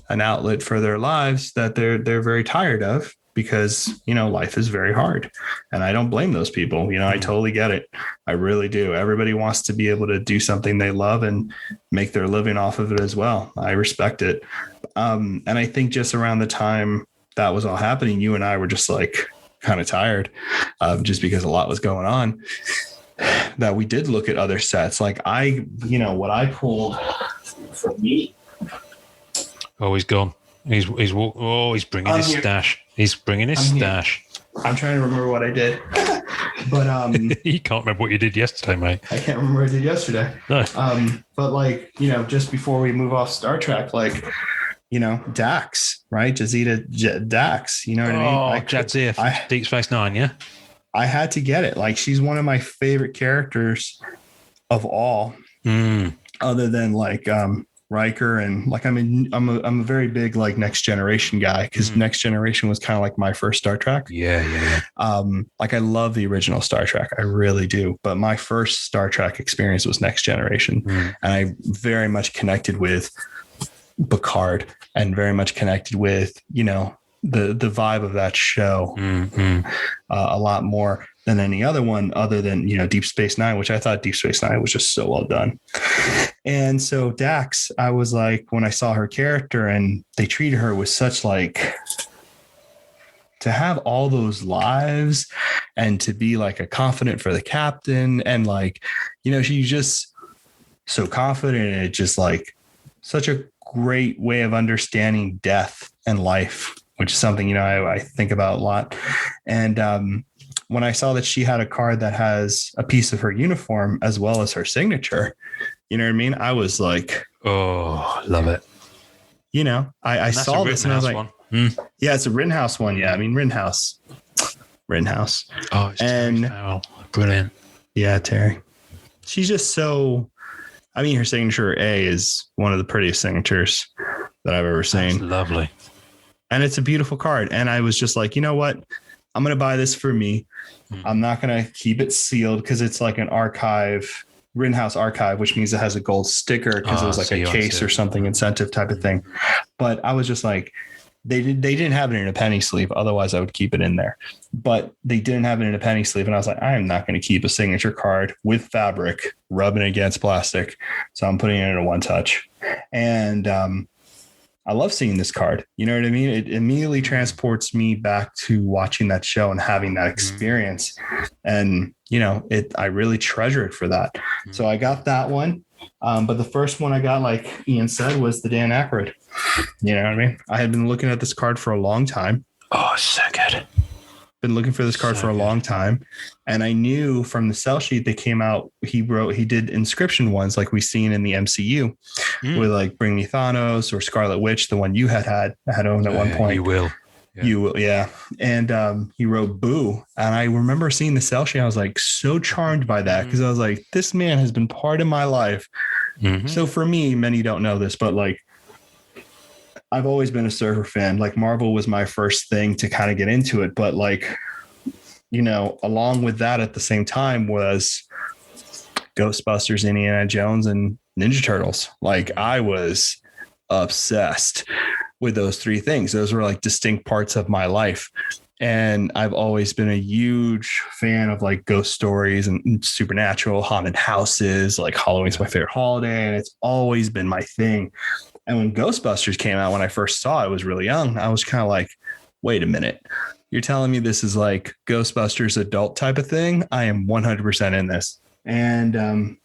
an outlet for their lives that they're very tired of, because, you know, life is very hard. And I don't blame those people. You know, I totally get it. I really do. Everybody wants to be able to do something they love and make their living off of it as well. I respect it. And I think just around the time that was all happening, you and I were just like kind of tired, just because a lot was going on, that we did look at other sets. Like what I pulled for me. Oh, he's gone. He's bringing his stash. He's bringing his stash. I'm trying to remember what I did, but you can't remember what you did yesterday, mate. I can't remember what I did yesterday. No. But like, you know, just before we move off Star Trek, like, you know, Dax, right? Jadzia Dax. You know what I mean? Jadzia from Deep Space Nine. Yeah. I had to get it. Like, she's one of my favorite characters of all, other than like Riker, and like I'm a very big like Next Generation guy, because Next Generation was kind of like my first Star Trek. Yeah. Like I love the original Star Trek, I really do, but my first Star Trek experience was Next Generation, and I very much connected with Picard, and very much connected with, you know, the vibe of that show a lot more than any other one, other than, you know, Deep Space Nine, which I thought Deep Space Nine was just so well done. And so Dax, I was like, when I saw her character and they treated her with such like, to have all those lives and to be like a confident for the captain, and like, you know, she's just so confident, and it just like such a great way of understanding death and life, which is something, you know, I think about a lot. And when I saw that she had a card that has a piece of her uniform as well as her signature, you know what I mean? I was like, oh, love it. You know, I saw this and I was like, yeah, it's a Rittenhouse one. Yeah. I mean, Rittenhouse. Oh, it's and Terry, brilliant. Yeah. Terry. She's just so, I mean, her signature A is one of the prettiest signatures that I've ever seen. That's lovely. And it's a beautiful card. And I was just like, you know what? I'm going to buy this for me. I'm not going to keep it sealed, because it's like an archive, Rittenhouse archive, which means it has a gold sticker, because it was like a case or something incentive type of thing. But I was just like, they didn't have it in a penny sleeve. Otherwise I would keep it in there, but they didn't have it in a penny sleeve. And I was like, I am not going to keep a signature card with fabric rubbing against plastic. So I'm putting it in a one touch. And, I love seeing this card. You know what I mean? It immediately transports me back to watching that show and having that experience. And, you know, I really treasure it for that. So I got that one. But the first one I got, like Ian said, was the Dan Aykroyd. You know what I mean? I had been looking at this card for a long time. Oh, so good. Been looking for this card for a long time. And I knew from the sell sheet that came out, he did inscription ones like we've seen in the MCU with like Bring Me Thanos or Scarlet Witch, the one you had owned at one point. You will. Yeah. You will. Yeah. And he wrote Boo. And I remember seeing the sell sheet. I was like so charmed by that, because I was like, this man has been part of my life. So for me, many don't know this, but like, I've always been a surfer fan. Like Marvel was my first thing to kind of get into it. But like, you know, along with that at the same time was Ghostbusters, Indiana Jones, and Ninja Turtles. Like I was obsessed with those three things. Those were like distinct parts of my life. And I've always been a huge fan of like ghost stories and supernatural haunted houses. Like Halloween's my favorite holiday, and it's always been my thing. And when Ghostbusters came out, when I first saw it, I was really young. I was kind of like, wait a minute. You're telling me this is like Ghostbusters adult type of thing? I am 100% in this. And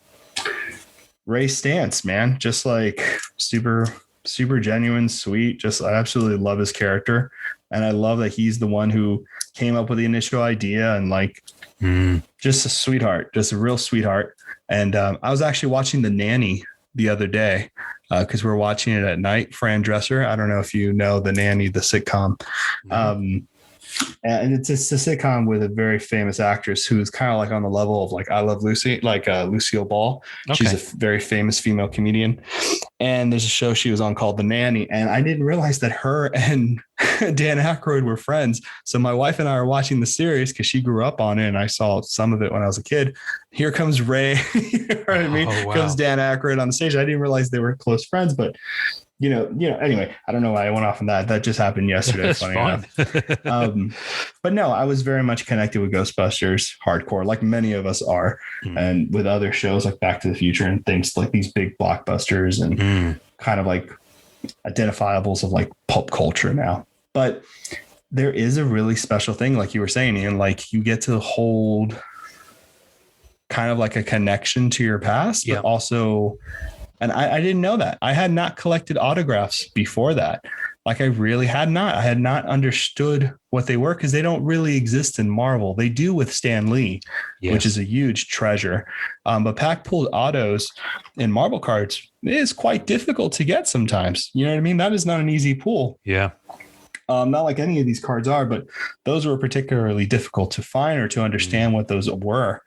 Ray Stantz, man, just like super, super genuine, sweet. Just I absolutely love his character, and I love that he's the one who came up with the initial idea and like just a sweetheart, just a real sweetheart. And I was actually watching The Nanny the other day because we're watching it at night. Fran Dresser, I don't know if you know The Nanny, the sitcom. And it's a sitcom with a very famous actress who's kind of like on the level of like I Love Lucy, like Lucille Ball. Okay. She's a very famous female comedian. And there's a show she was on called The Nanny. And I didn't realize that her and Dan Aykroyd were friends. So my wife and I are watching the series because she grew up on it. And I saw some of it when I was a kid. Here comes Ray. You know what I mean? Wow. Comes Dan Aykroyd on the stage. I didn't realize they were close friends, but you know, anyway, I don't know why I went off on that. That just happened yesterday. Funny enough. But no, I was very much connected with Ghostbusters hardcore, like many of us are. And with other shows like Back to the Future and things like these big blockbusters and kind of like identifiables of like pulp culture now. But there is a really special thing, like you were saying, Ian, like you get to hold kind of like a connection to your past, but also... And I didn't know that. I had not collected autographs before that. Like I really had not. I had not understood what they were because they don't really exist in Marvel. They do with Stan Lee, which is a huge treasure. But pack-pulled autos in Marvel cards is quite difficult to get sometimes. You know what I mean? That is not an easy pull. Yeah. Not like any of these cards are, but those were particularly difficult to find or to understand what those were.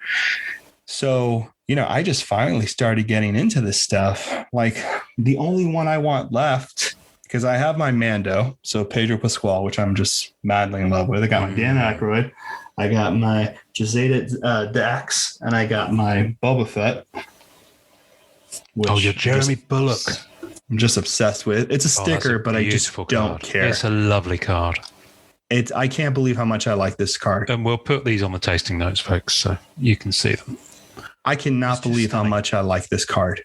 So, you know, I just finally started getting into this stuff. Like the only one I want left, because I have my Mando, so Pedro Pascal, which I'm just madly in love with. I got my Dan Aykroyd, I got my Jazeta Dax, and I got my Boba Fett. You're Jeremy Bullock. I'm just obsessed with. It's a sticker, but I just don't care. It's a lovely card. I can't believe how much I like this card. And we'll put these on the tasting notes, folks, so you can see them. I cannot believe how much I like this card.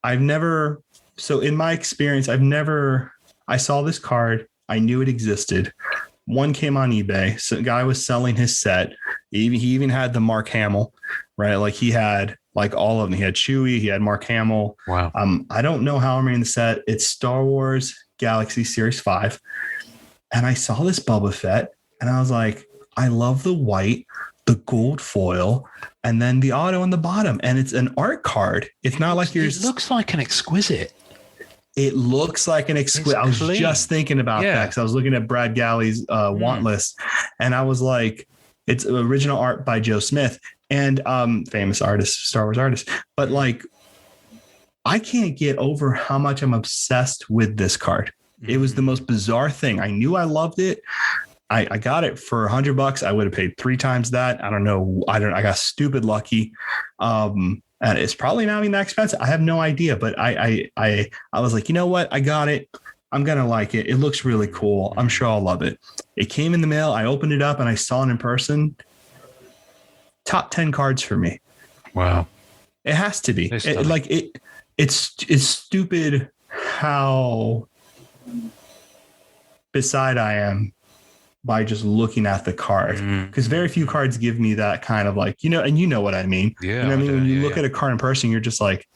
So in my experience, I saw this card. I knew it existed. One came on eBay. So a guy was selling his set. He even had the Mark Hamill, right? Like he had like all of them. He had Chewie, he had Mark Hamill. Wow. I don't know how I'm in the set. It's Star Wars Galaxy Series 5. And I saw this Boba Fett and I was like, I love the white, the gold foil, and then the auto on the bottom. And it's an art card. It's not like yours. It looks like an exquisite. It looks like an exquisite. I was just thinking about that because I was looking at Brad Galley's want list. And I was like, it's original art by Joe Smith and famous artist, Star Wars artist. But like, I can't get over how much I'm obsessed with this card. It was the most bizarre thing. I knew I loved it. I got it for $100. I would have paid 3 times that. I don't know. I got stupid lucky. And it's probably not even that expensive. I have no idea, but I was like, you know what? I got it. I'm going to like it. It looks really cool. I'm sure I'll love it. It came in the mail. I opened it up and I saw it in person. Top 10 cards for me. Wow. It has to be. It's stupid how beside I am by just looking at the card, because very few cards give me that kind of like, you know, and you know what I mean? Yeah. You know what I mean? When you look at a card in person, you're just like,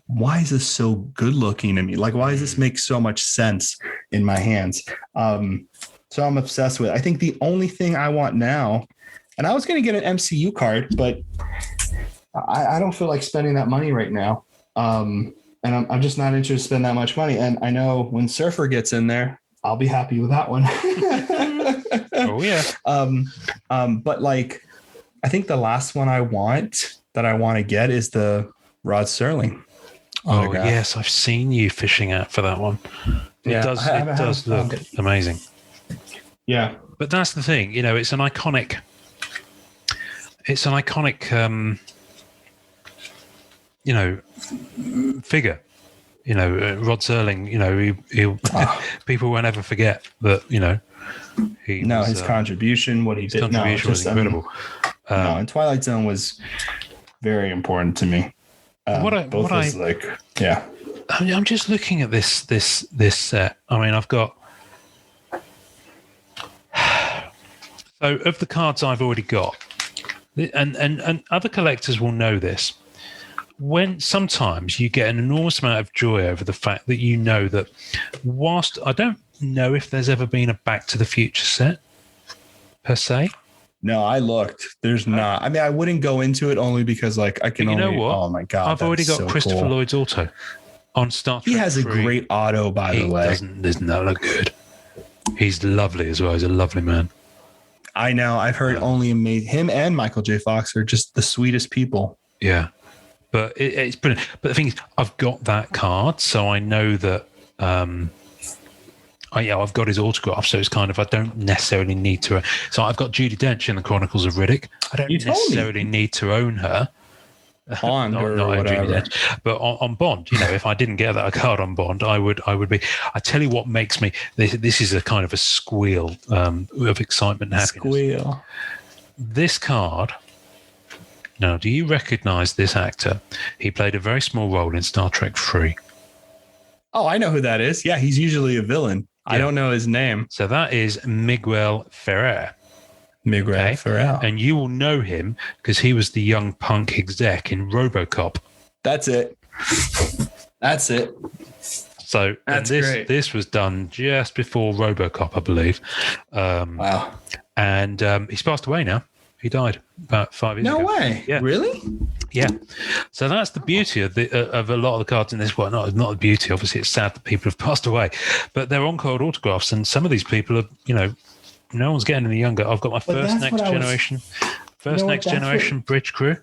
why is this so good looking to me? Like, why does this make so much sense in my hands? So I'm obsessed with it. I think the only thing I want now, and I was going to get an MCU card, but I don't feel like spending that money right now. And I'm just not interested to spend that much money. And I know when Surfer gets in there, I'll be happy with that one. Oh yeah. But like, I think the last one I want to get is the Rod Serling autograph. Oh yes, I've seen you fishing out for that one. It does look amazing. Yeah, but that's the thing, you know, it's an iconic. You know, figure. You know, Rod Serling. You know, people won't ever forget that. You know, his contribution, what he did. Contribution was incredible. And Twilight Zone was very important to me. I'm just looking at this set. I mean, I've got. So of the cards I've already got, and other collectors will know this. when sometimes you get an enormous amount of joy over the fact that you know that whilst I don't know if there's ever been a Back to the Future set per se. No, I looked. There's not. I mean, I wouldn't go into it only because like I can but you only. know what? Oh my God. I've already got so Christopher cool. Lloyd's auto on Star Trek. He has 3. a great auto, by the way. Doesn't look good. He's lovely as well. He's a lovely man. I know. I've heard only him and Michael J. Fox are just the sweetest people. Yeah. But it's brilliant. But the thing is, I've got that card, so I know that I've got his autograph, so it's kind of I don't necessarily need to. So I've got Judi Dench in the Chronicles of Riddick. I don't necessarily need to own her. Bond or whatever. Judi Dench, but on Bond, if I didn't get that card on Bond, I would be. I tell you what makes me. This is a kind of a squeal of excitement and happiness. Squeal. This card. Now, do you recognise this actor? He played a very small role in Star Trek 3. Oh, I know who that is. Yeah, he's usually a villain. Yeah. I don't know his name. So that is Miguel Ferrer. Ferrer. And you will know him because he was the young punk exec in RoboCop. That's it. So great. This was done just before RoboCop, I believe. Wow. And he's passed away now. He died about 5 years ago. No way. Yeah. Really? Yeah. So that's the beauty of a lot of the cards in this. Well, not the beauty. Obviously, it's sad that people have passed away, but they're on-card autographs, and some of these people are, no one's getting any younger. I've got my first next generation bridge crew.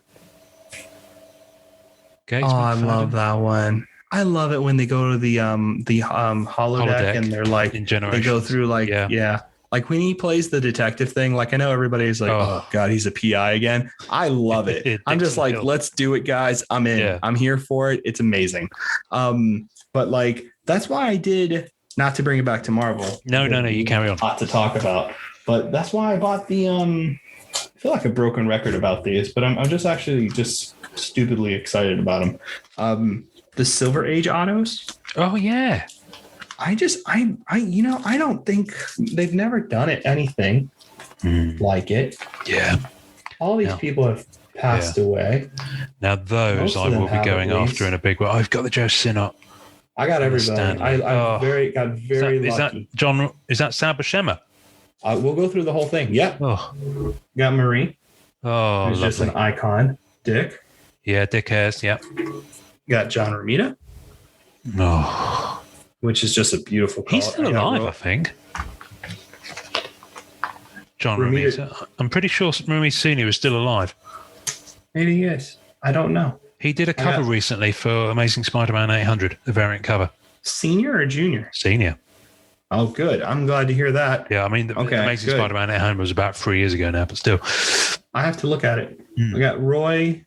Oh, I love that one. I love it when they go to the holodeck and they're like, they go through like, yeah. Like when he plays the detective thing, like I know everybody's like, oh God, he's a PI again. I love it. I'm just like, let's do it, guys. I'm in. Yeah. I'm here for it. It's amazing. But like, that's why I did, not to bring it back to Marvel. No, you carry on. Lot to talk about. But that's why I bought the, I feel like a broken record about these, but I'm just actually just stupidly excited about them. The Silver Age autos. Oh yeah. I don't think they've never done anything like it. Yeah. All these people have passed away. Now those I will be going after in a big way. I've got the Joe Sinnott. I got everybody. I got very lucky. Is that John? Is that Sal Buscema? We'll go through the whole thing. Yep. Oh. Got Marie. Oh, who's just an icon. Dick. Yeah, Dick Ayers. Yep. Got John Romita. Oh. Which is just a beautiful call. He's still alive, I think. John Romita. I'm pretty sure Romita Sr. is still alive. Maybe he is. I don't know. He did a cover recently for Amazing Spider-Man 800, the variant cover. Senior or junior? Senior. Oh, good. I'm glad to hear that. Yeah, I mean, the Amazing Spider-Man 800 was about 3 years ago now, but still. I have to look at it. We got Roy.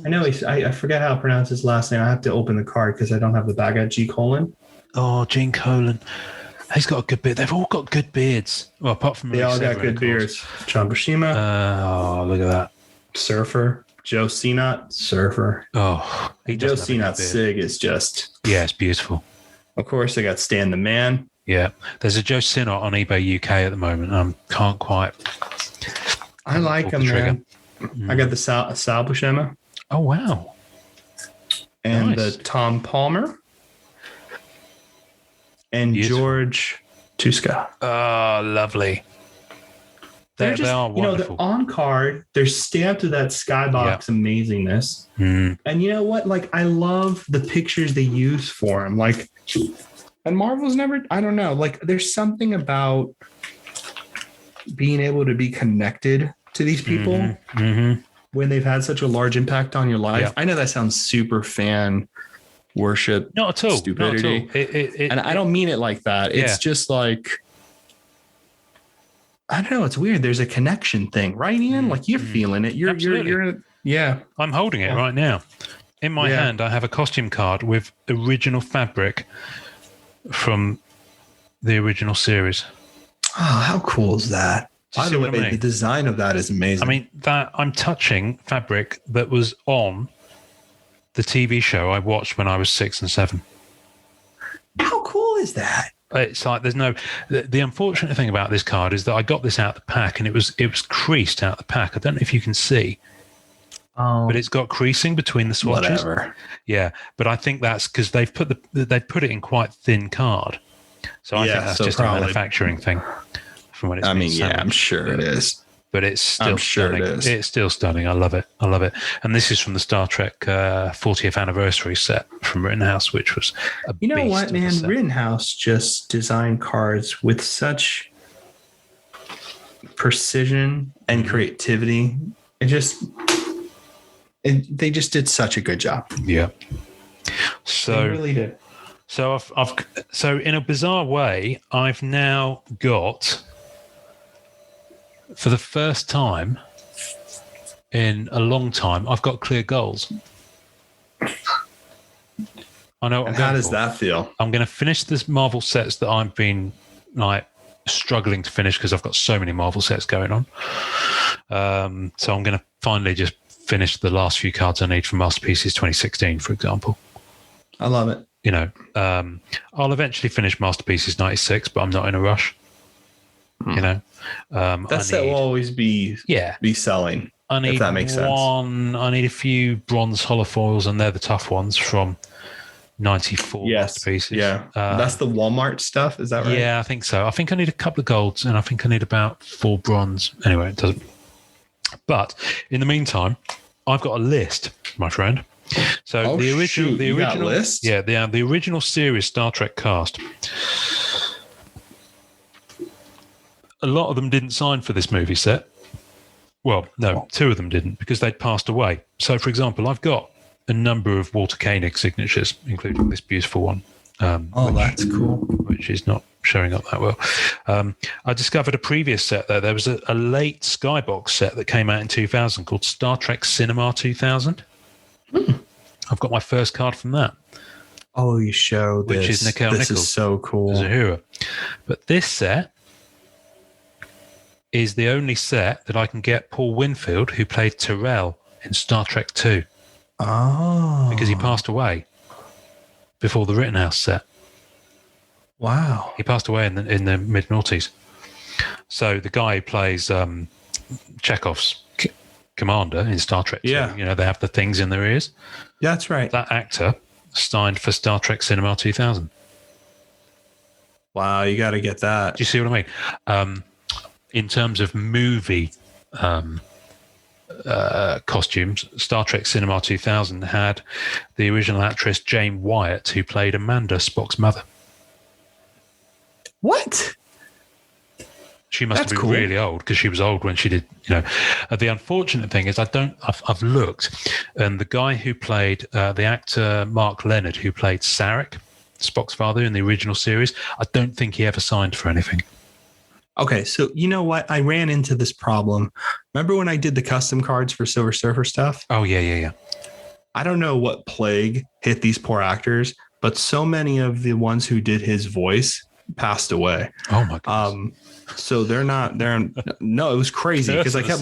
I know I forget how to pronounce his last name. I have to open the card because I don't have the bag at G. Colon. Oh, Gene Colan. He's got a good beard. They've all got good beards. Well, apart from they all got good beards. John Buscema. Oh, look at that. Surfer. Joe Sinnott. Surfer. Oh, Joe Sinnott's SIG is just... Yeah, it's beautiful. Of course, I got Stan the Man. Yeah. There's a Joe Sinnott on eBay UK at the moment. Can't quite... I like him, man. I got the Sal Buscema. Oh, wow. And the Tom Palmer. And George Tuska. Oh, lovely. They are wonderful. They're on card. They're stamped with that skybox amazingness. And you know what? Like, I love the pictures they use for them. Like, and Marvel's never, I don't know. Like, there's something about being able to be connected to these people when they've had such a large impact on your life. Yeah. I know that sounds super fan worship. Not at all. Stupidity. Not at all. And I don't mean it like that. It's just like, I don't know. It's weird. There's a connection thing, right, Ian? Like you're feeling it. You're yeah. I'm holding it right now. In my hand, I have a costume card with original fabric from the original series. Oh, how cool is that? By the way, the design of that is amazing. I mean, that I'm touching fabric that was on the TV show I watched when I was 6 and 7. How cool is that? It's like there's no. The unfortunate thing about this card is that I got this out of the pack and it was creased out of the pack. I don't know if you can see. but it's got creasing between the swatches. Whatever. Yeah, but I think that's because they've put it in quite thin card. So I think that's just a manufacturing thing. From when it's I'm sure it is. But it's still stunning. It's still stunning. I love it. And this is from the Star Trek 40th anniversary set from Rittenhouse, which was a beast. You know what, man? Rittenhouse just designed cards with such precision and creativity. They just did such a good job. Yeah. So they really did. So so in a bizarre way, I've now got, for the first time in a long time, I've got clear goals. I know. And how does that feel? I'm going to finish this Marvel sets that I've been struggling to finish because I've got so many Marvel sets going on. So I'm going to finally just finish the last few cards I need for Masterpieces 2016, for example. I love it. I'll eventually finish Masterpieces 96, but I'm not in a rush. That set will always be selling. If that makes sense. I need a few bronze holofoils, and they're the tough ones from 94 Masterpieces. Yeah. That's the Walmart stuff. Is that right? Yeah, I think so. I think I need a couple of golds, and I think I need about 4 bronze. Anyway, it doesn't. But in the meantime, I've got a list, my friend. So the original list? Yeah, the original series Star Trek cast. A lot of them didn't sign for this movie set. Well, no, 2 of them didn't because they'd passed away. So, for example, I've got a number of Walter Koenig signatures, including this beautiful one. That's cool. Which is not showing up that well. I discovered a previous set there. There was a late Skybox set that came out in 2000 called Star Trek Cinema 2000. I've got my first card from that. Oh, you show this. Which is Nikhil Nichols. This is so cool. Zahura. But this set is the only set that I can get Paul Winfield, who played Tyrell in Star Trek 2. Oh. Because he passed away before the Rittenhouse set. Wow. He passed away in the mid-noughties. So the guy who plays Chekhov's commander in Star Trek 2, they have the things in their ears. Yeah, that's right. That actor signed for Star Trek Cinema 2000. Wow, you got to get that. Do you see what I mean? In terms of movie costumes, Star Trek Cinema 2000 had the original actress Jane Wyatt, who played Amanda, Spock's mother. What? She must have been really old because she was old when she did. The unfortunate thing is I've looked, and the guy who played the actor Mark Leonard, who played Sarek, Spock's father in the original series, I don't think he ever signed for anything. Okay, so you know what? I ran into this problem. Remember when I did the custom cards for Silver Surfer stuff? Oh, yeah. I don't know what plague hit these poor actors, but so many of the ones who did his voice passed away. Oh, my goodness. So no, it was crazy because I kept,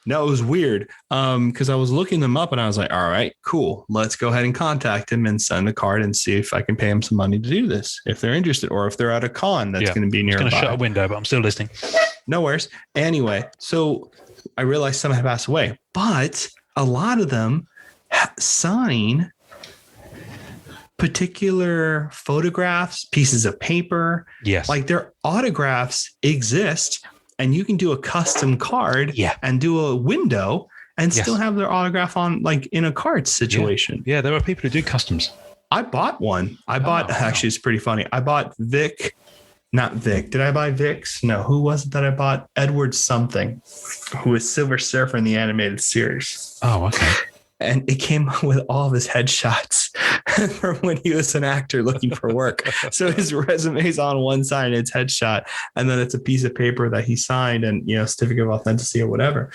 no, it was weird. Because I was looking them up and I was like, all right, cool. Let's go ahead and contact him and send a card and see if I can pay him some money to do this, if they're interested, or if they're at a con that's going to be nearby. I'm going to shut a window, but I'm still listening. No worries. Anyway, so I realized some had passed away, but a lot of them sign particular photographs, pieces of paper. Yes. Like their autographs exist and you can do a custom card and do a window and still have their autograph on, like in a card situation. Yeah, there are people who do customs. I bought one. Actually, it's pretty funny. I bought not Vic. Did I buy Vic's? No. Who was it that I bought? Edward something, who was Silver Surfer in the animated series. Oh, okay. And it came with all of his headshots from when he was an actor looking for work. So his resume is on one side and it's headshot. And then it's a piece of paper that he signed and, certificate of authenticity or whatever.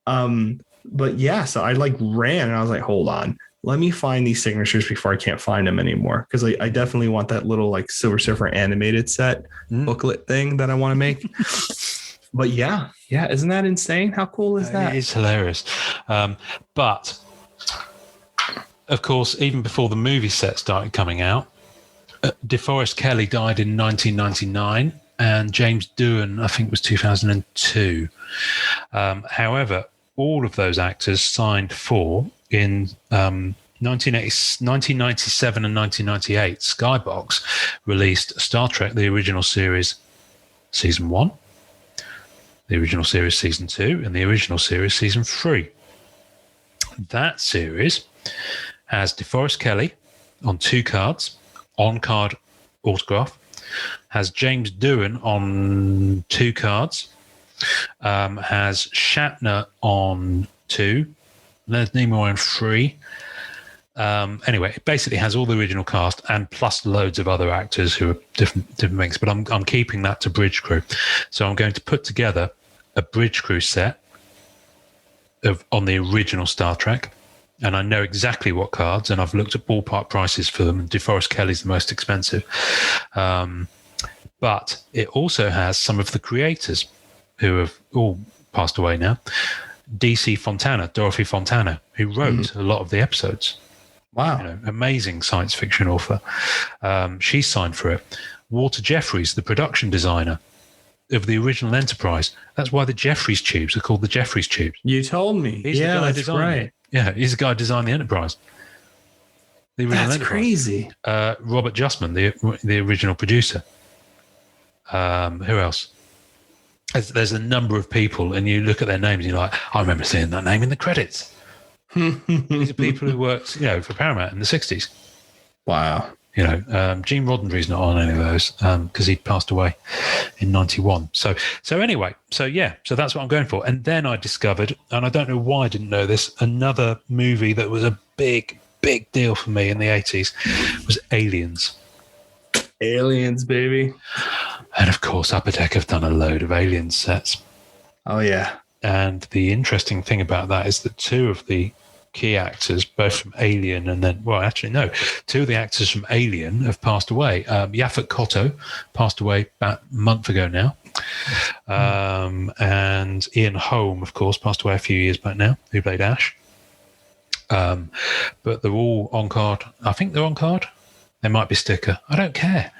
But yeah, so I ran and I was like, hold on, let me find these signatures before I can't find them anymore. Cause I definitely want that little Silver Surfer animated set booklet thing that I want to make. But yeah. Isn't that insane? How cool is that? It is hilarious. But of course, even before the movie set started coming out, DeForest Kelley died in 1999 and James Doohan, I think, was 2002. However, all of those actors signed for in 1997 and 1998. Skybox released Star Trek, the original series, Season 1, the original series Season 2, and the original series Season 3. That series has DeForest Kelley on 2 cards, on-card autograph, has James Doohan on 2 cards, has Shatner on 2, Leonard Nimoy on 3. Anyway, it basically has all the original cast and plus loads of other actors who are different things. But I'm keeping that to Bridge Crew, so I'm going to put together a Bridge Crew set on the original Star Trek, and I know exactly what cards, and I've looked at ballpark prices for them, and DeForest Kelley's the most expensive. But it also has some of the creators who have all passed away now. Dorothy Fontana, who wrote a lot of the episodes. Wow. Amazing science fiction author. She signed for it. Walter Jeffries, the production designer of the original Enterprise. That's why the Jeffries tubes are called the Jeffries tubes. You told me. He's the guy that's right. Yeah, he's the guy who designed the Enterprise. The original That's Enterprise. crazy. Robert Justman, the original producer. Who else? There's a number of people, and you look at their names and you're like, I remember seeing that name in the credits. These are people who worked, for Paramount in the 60s. Wow. Gene Roddenberry's not on any of those because he'd passed away in 91. So that's what I'm going for. And then I discovered, and I don't know why I didn't know this, another movie that was a big, big deal for me in the 80s was Aliens. Aliens, baby. And of course, Upper Deck have done a load of Aliens sets. Oh, yeah. And the interesting thing about that is that 2 of the key actors, both from Alien and then, 2 of the actors from Alien have passed away. Yaphet Kotto passed away about a month ago now. And Ian Holm, of course, passed away a few years back now, who played Ash. But they're all on card. I think they're on card. They might be sticker. I don't care.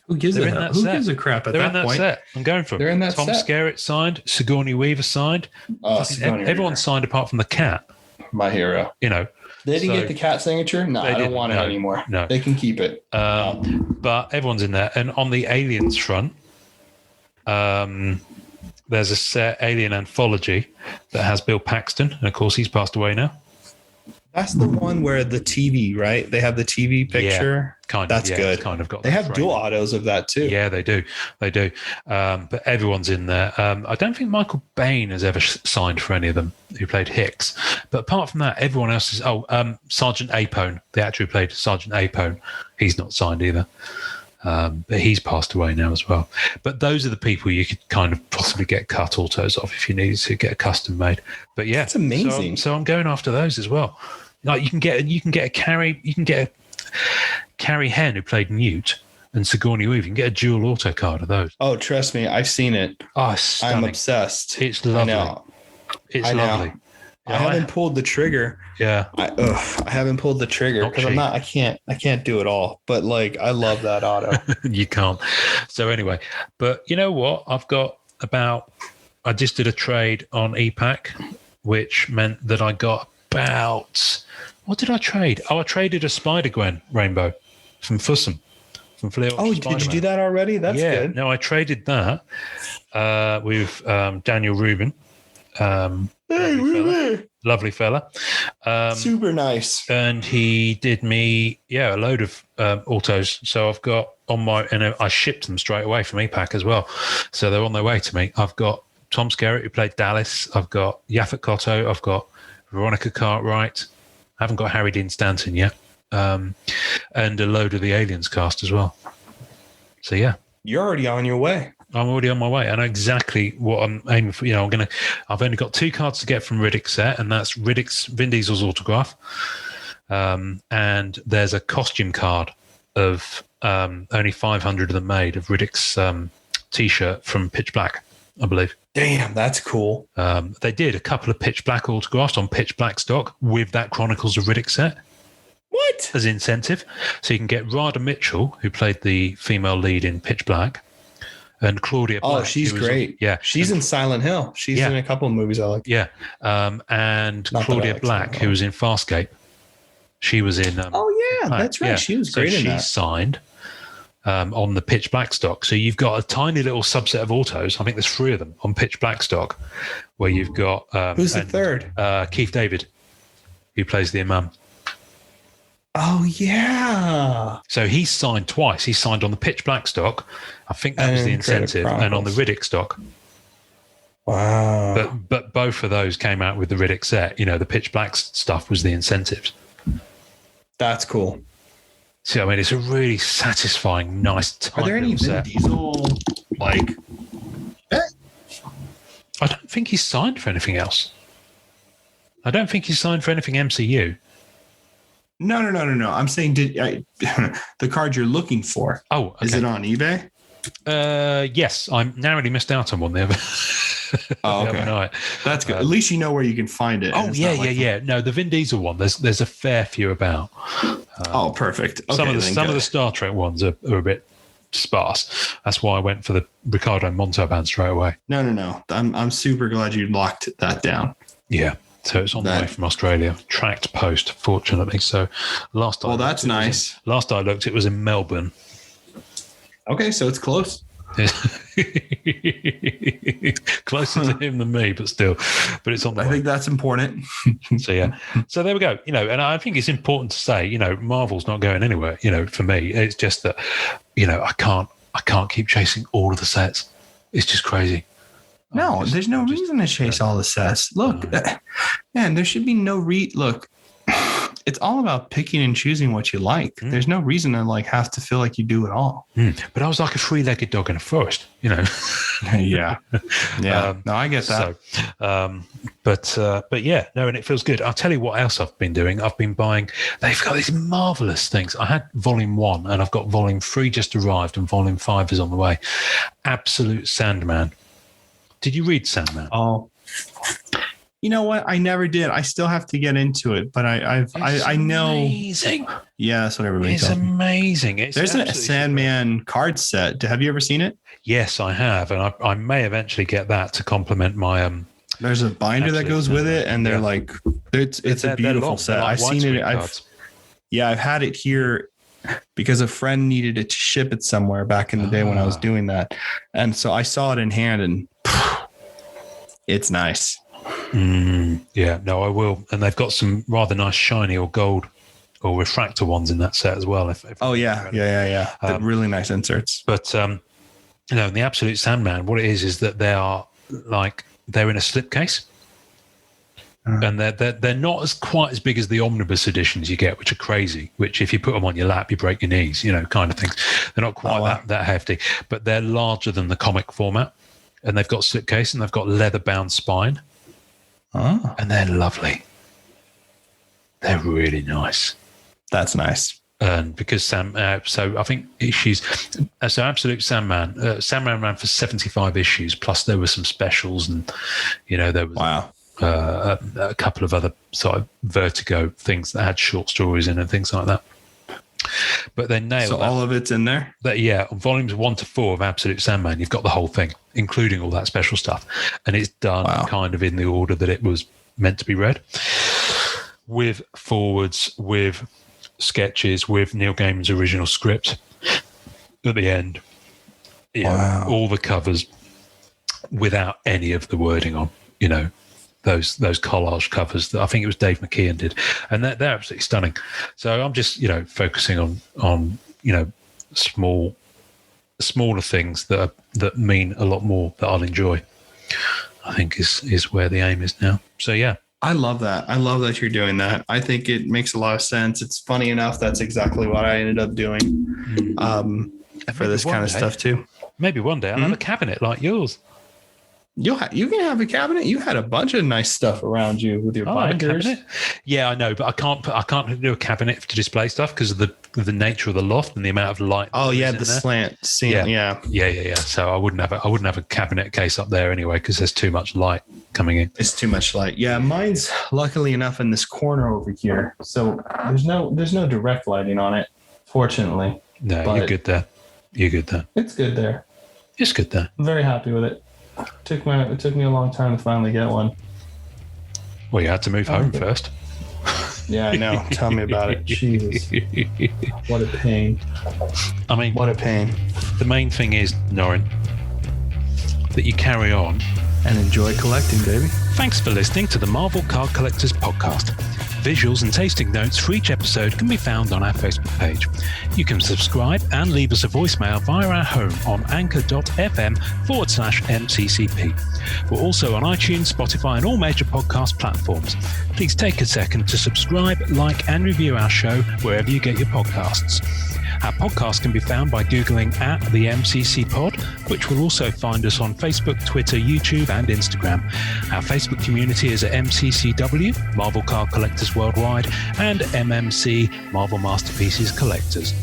Who gives a crap at that point? Set. I'm going for it. They're in that Tom set. Skerritt signed. Sigourney Weaver signed. Everyone signed apart from the cat. My hero. They didn't get the cat signature? No, I don't want it anymore. No. They can keep it. But everyone's in there. And on the Aliens front, there's a set, Alien Anthology, that has Bill Paxton. And of course, he's passed away now. That's the one where the TV, right? They have the TV picture. Yeah, kind of. That's good. Kind of got. They have dual autos of that too. Yeah, they do. But everyone's in there. I don't think Michael Bain has ever signed for any of them who played Hicks. But apart from that, everyone else is. Sergeant Apone, the actor who played Sergeant Apone, he's not signed either. But he's passed away now as well. But those are the people you could kind of possibly get cut autos off if you needed to get a custom made. But yeah, it's amazing. So I'm going after those as well. Like you can get a Carrie Henn who played Newt and Sigourney Weaver. You can get a dual auto card of those. Oh, trust me, I've seen it. Oh, stunning. I'm obsessed. It's lovely. It's lovely. I haven't pulled the trigger. Yeah. I haven't pulled the trigger because I can't do it all. But I love that auto. You can't. So anyway, but you know what? I just did a trade on EPAC, which meant that I got about, what did I trade? Oh, I traded a Spider-Gwen rainbow from Fussum. From Flea did you do that already? That's good. No, I traded that with Daniel Rubin. Lovely fella. Super nice. And he did me, a load of autos. So I've got and I shipped them straight away from EPAC as well. So they're on their way to me. I've got Tom Skerritt, who played Dallas. I've got Yaphet Kotto. I've got Veronica Cartwright. I haven't got Harry Dean Stanton yet. And a load of the Aliens cast as well. So yeah. You're already on your way. I'm already on my way. I know exactly what I'm aiming for. I've only got 2 cards to get from Riddick's set, and that's Vin Diesel's autograph. And there's a costume card of only 500 of them made of Riddick's T-shirt from Pitch Black, I believe. Damn, that's cool. They did a couple of Pitch Black autographs on Pitch Black stock with that Chronicles of Riddick set. What? As incentive. So you can get Rada Mitchell, who played the female lead in Pitch Black, And Claudia Black. Oh, she's great. Yeah. She's in Silent Hill. She's in a couple of movies I like. Yeah. And Not Claudia Black, who was in Farscape. She was in. That's right. Yeah. She was great in that. She's signed on the Pitch Black stock. So you've got a tiny little subset of autos. I think there's 3 of them on Pitch Black stock, where you've got. Who's the third? Keith David, who plays the Imam. Oh, yeah. So he's signed twice. He signed on the Pitch Black stock. I think that was the incentive, and on the Riddick stock. Wow. But both of those came out with the Riddick set. The Pitch Black stuff was the incentives. That's cool. So, I mean, it's a really satisfying, nice, tight. Are there any Vin Diesel, like... I don't think he's signed for anything else. I don't think he's signed for anything MCU. No. I'm saying, the card you're looking for. Oh, okay. Is it on eBay? Yes, I narrowly missed out on one the other, other night. That's good. At least you know where you can find it. Oh, yeah. No, the Vin Diesel one. There's a fair few about. Perfect. Okay, some of the Star Trek ones are a bit sparse. That's why I went for the Ricardo Montalban straight away. No. I'm super glad you locked that down. Yeah. So it's on the way from Australia. Tracked post, fortunately. So that's nice. Last I looked, it was in Melbourne. Okay, so it's close. Closer to him than me, but still. But it's on the way. I think that's important. So yeah. So there we go. And I think it's important to say, Marvel's not going anywhere. For me, it's just that, I can't keep chasing all of the sets. It's just crazy. No, there's no reason to chase all the sets. Look, man, there should be no look. It's all about picking and choosing what you like. There's no reason to have to feel like you do it all. But I was like a 3-legged dog in a forest, Yeah. No, I get that. So, but yeah, no, and it feels good. I'll tell you what else I've been doing. I've been buying. They've got these marvelous things. I had Volume 1, and I've got Volume 3 just arrived, and Volume 5 is on the way. Absolute Sandman. Did you read Sandman? Oh. You know what? I never did. I still have to get into it, but I know. Amazing. Yeah, that's what everybody's saying. It's amazing. There's a Sandman card set. Have you ever seen it? Yes, I have, and I may eventually get that to complement my. There's a binder that goes with it, and they're like, it's a beautiful set. I've seen it. I've had it here because a friend needed it to ship it somewhere back in the day when I was doing that, and so I saw it in hand, and it's nice. Yeah, no, I will. And they've got some rather nice shiny or gold or refractor ones in that set as well. Yeah. The really nice inserts. But, in the Absolute Sandman, what it is that they're in a slipcase. And they're not quite as big as the omnibus editions you get, which are crazy, which if you put them on your lap, you break your knees, kind of things. They're not quite that hefty, but they're larger than the comic format. And they've got slipcase and they've got leather-bound spine. Oh. And they're lovely. They're really nice. That's nice. And because so I think issues, so Absolute Sandman, Sandman ran for 75 issues, plus there were some specials and, there was a couple of other sort of Vertigo things that had short stories in and things like that. But they nailed So all of it's in there? On volumes 1 to 4 of Absolute Sandman, you've got the whole thing, including all that special stuff. And it's done kind of in the order that it was meant to be read. With forwards, with sketches, with Neil Gaiman's original script at the end. All the covers without any of the wording on, those collage covers that I think it was Dave McKeon did, and they're absolutely stunning. So I'm just focusing on smaller things that mean a lot more that I'll enjoy. I think is where the aim is now. So yeah, I love that. I love that you're doing that. I think it makes a lot of sense. It's funny enough. That's exactly what I ended up doing for this kind of stuff too. Maybe one day I'll have a cabinet like yours. You can have a cabinet. You had a bunch of nice stuff around you with your binders. Yeah, I know, but I can't do a cabinet to display stuff because of the nature of the loft and the amount of light. Oh yeah, the slant. Yeah. So I wouldn't have a cabinet case up there anyway because there's too much light coming in. It's too much light. Yeah, mine's luckily enough in this corner over here, so there's no direct lighting on it. Fortunately, no, you're good there. It's good there. It's good though. I'm very happy with it. It took me a long time to finally get one. Well, you had to move home first. Yeah, I know. Tell me about it. Jesus. What a pain. I mean, what a pain. The main thing is, Norrin, that you carry on and enjoy collecting, baby. Thanks for listening to the Marvel Card Collectors Podcast. Visuals and tasting notes for each episode can be found on our Facebook page. You can subscribe and leave us a voicemail via our home on anchor.fm/MCCP. We're also on iTunes, Spotify, and all major podcast platforms. Please take a second to subscribe, like, and review our show wherever you get your podcasts. Our podcast can be found by Googling at the MCC Pod, which will also find us on Facebook, Twitter, YouTube, and Instagram. Our Facebook community is at MCCW, Marvel Card Collectors Worldwide, and MMC, Marvel Masterpieces Collectors.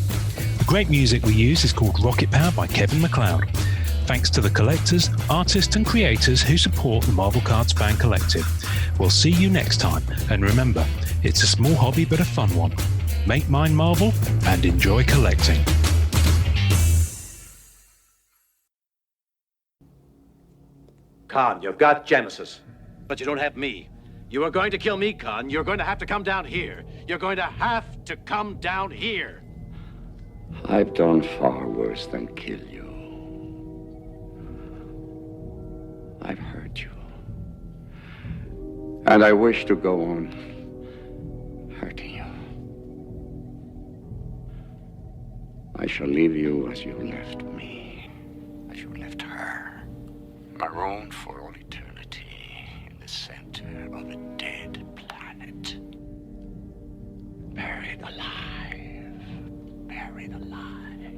The great music we use is called Rocket Power by Kevin MacLeod. Thanks to the collectors, artists, and creators who support the Marvel Cards Fan Collective. We'll see you next time, and remember, it's a small hobby but a fun one. Make mine Marvel and enjoy collecting. Khan, you've got Genesis, but you don't have me. You are going to kill me, Khan. You're going to have to come down here. You're going to have to come down here. I've done far worse than kill you. I've hurt you. And I wish to go on hurting you. I shall leave you as you left me, as you left her, marooned for all eternity in the center of a dead planet. Buried alive, buried alive.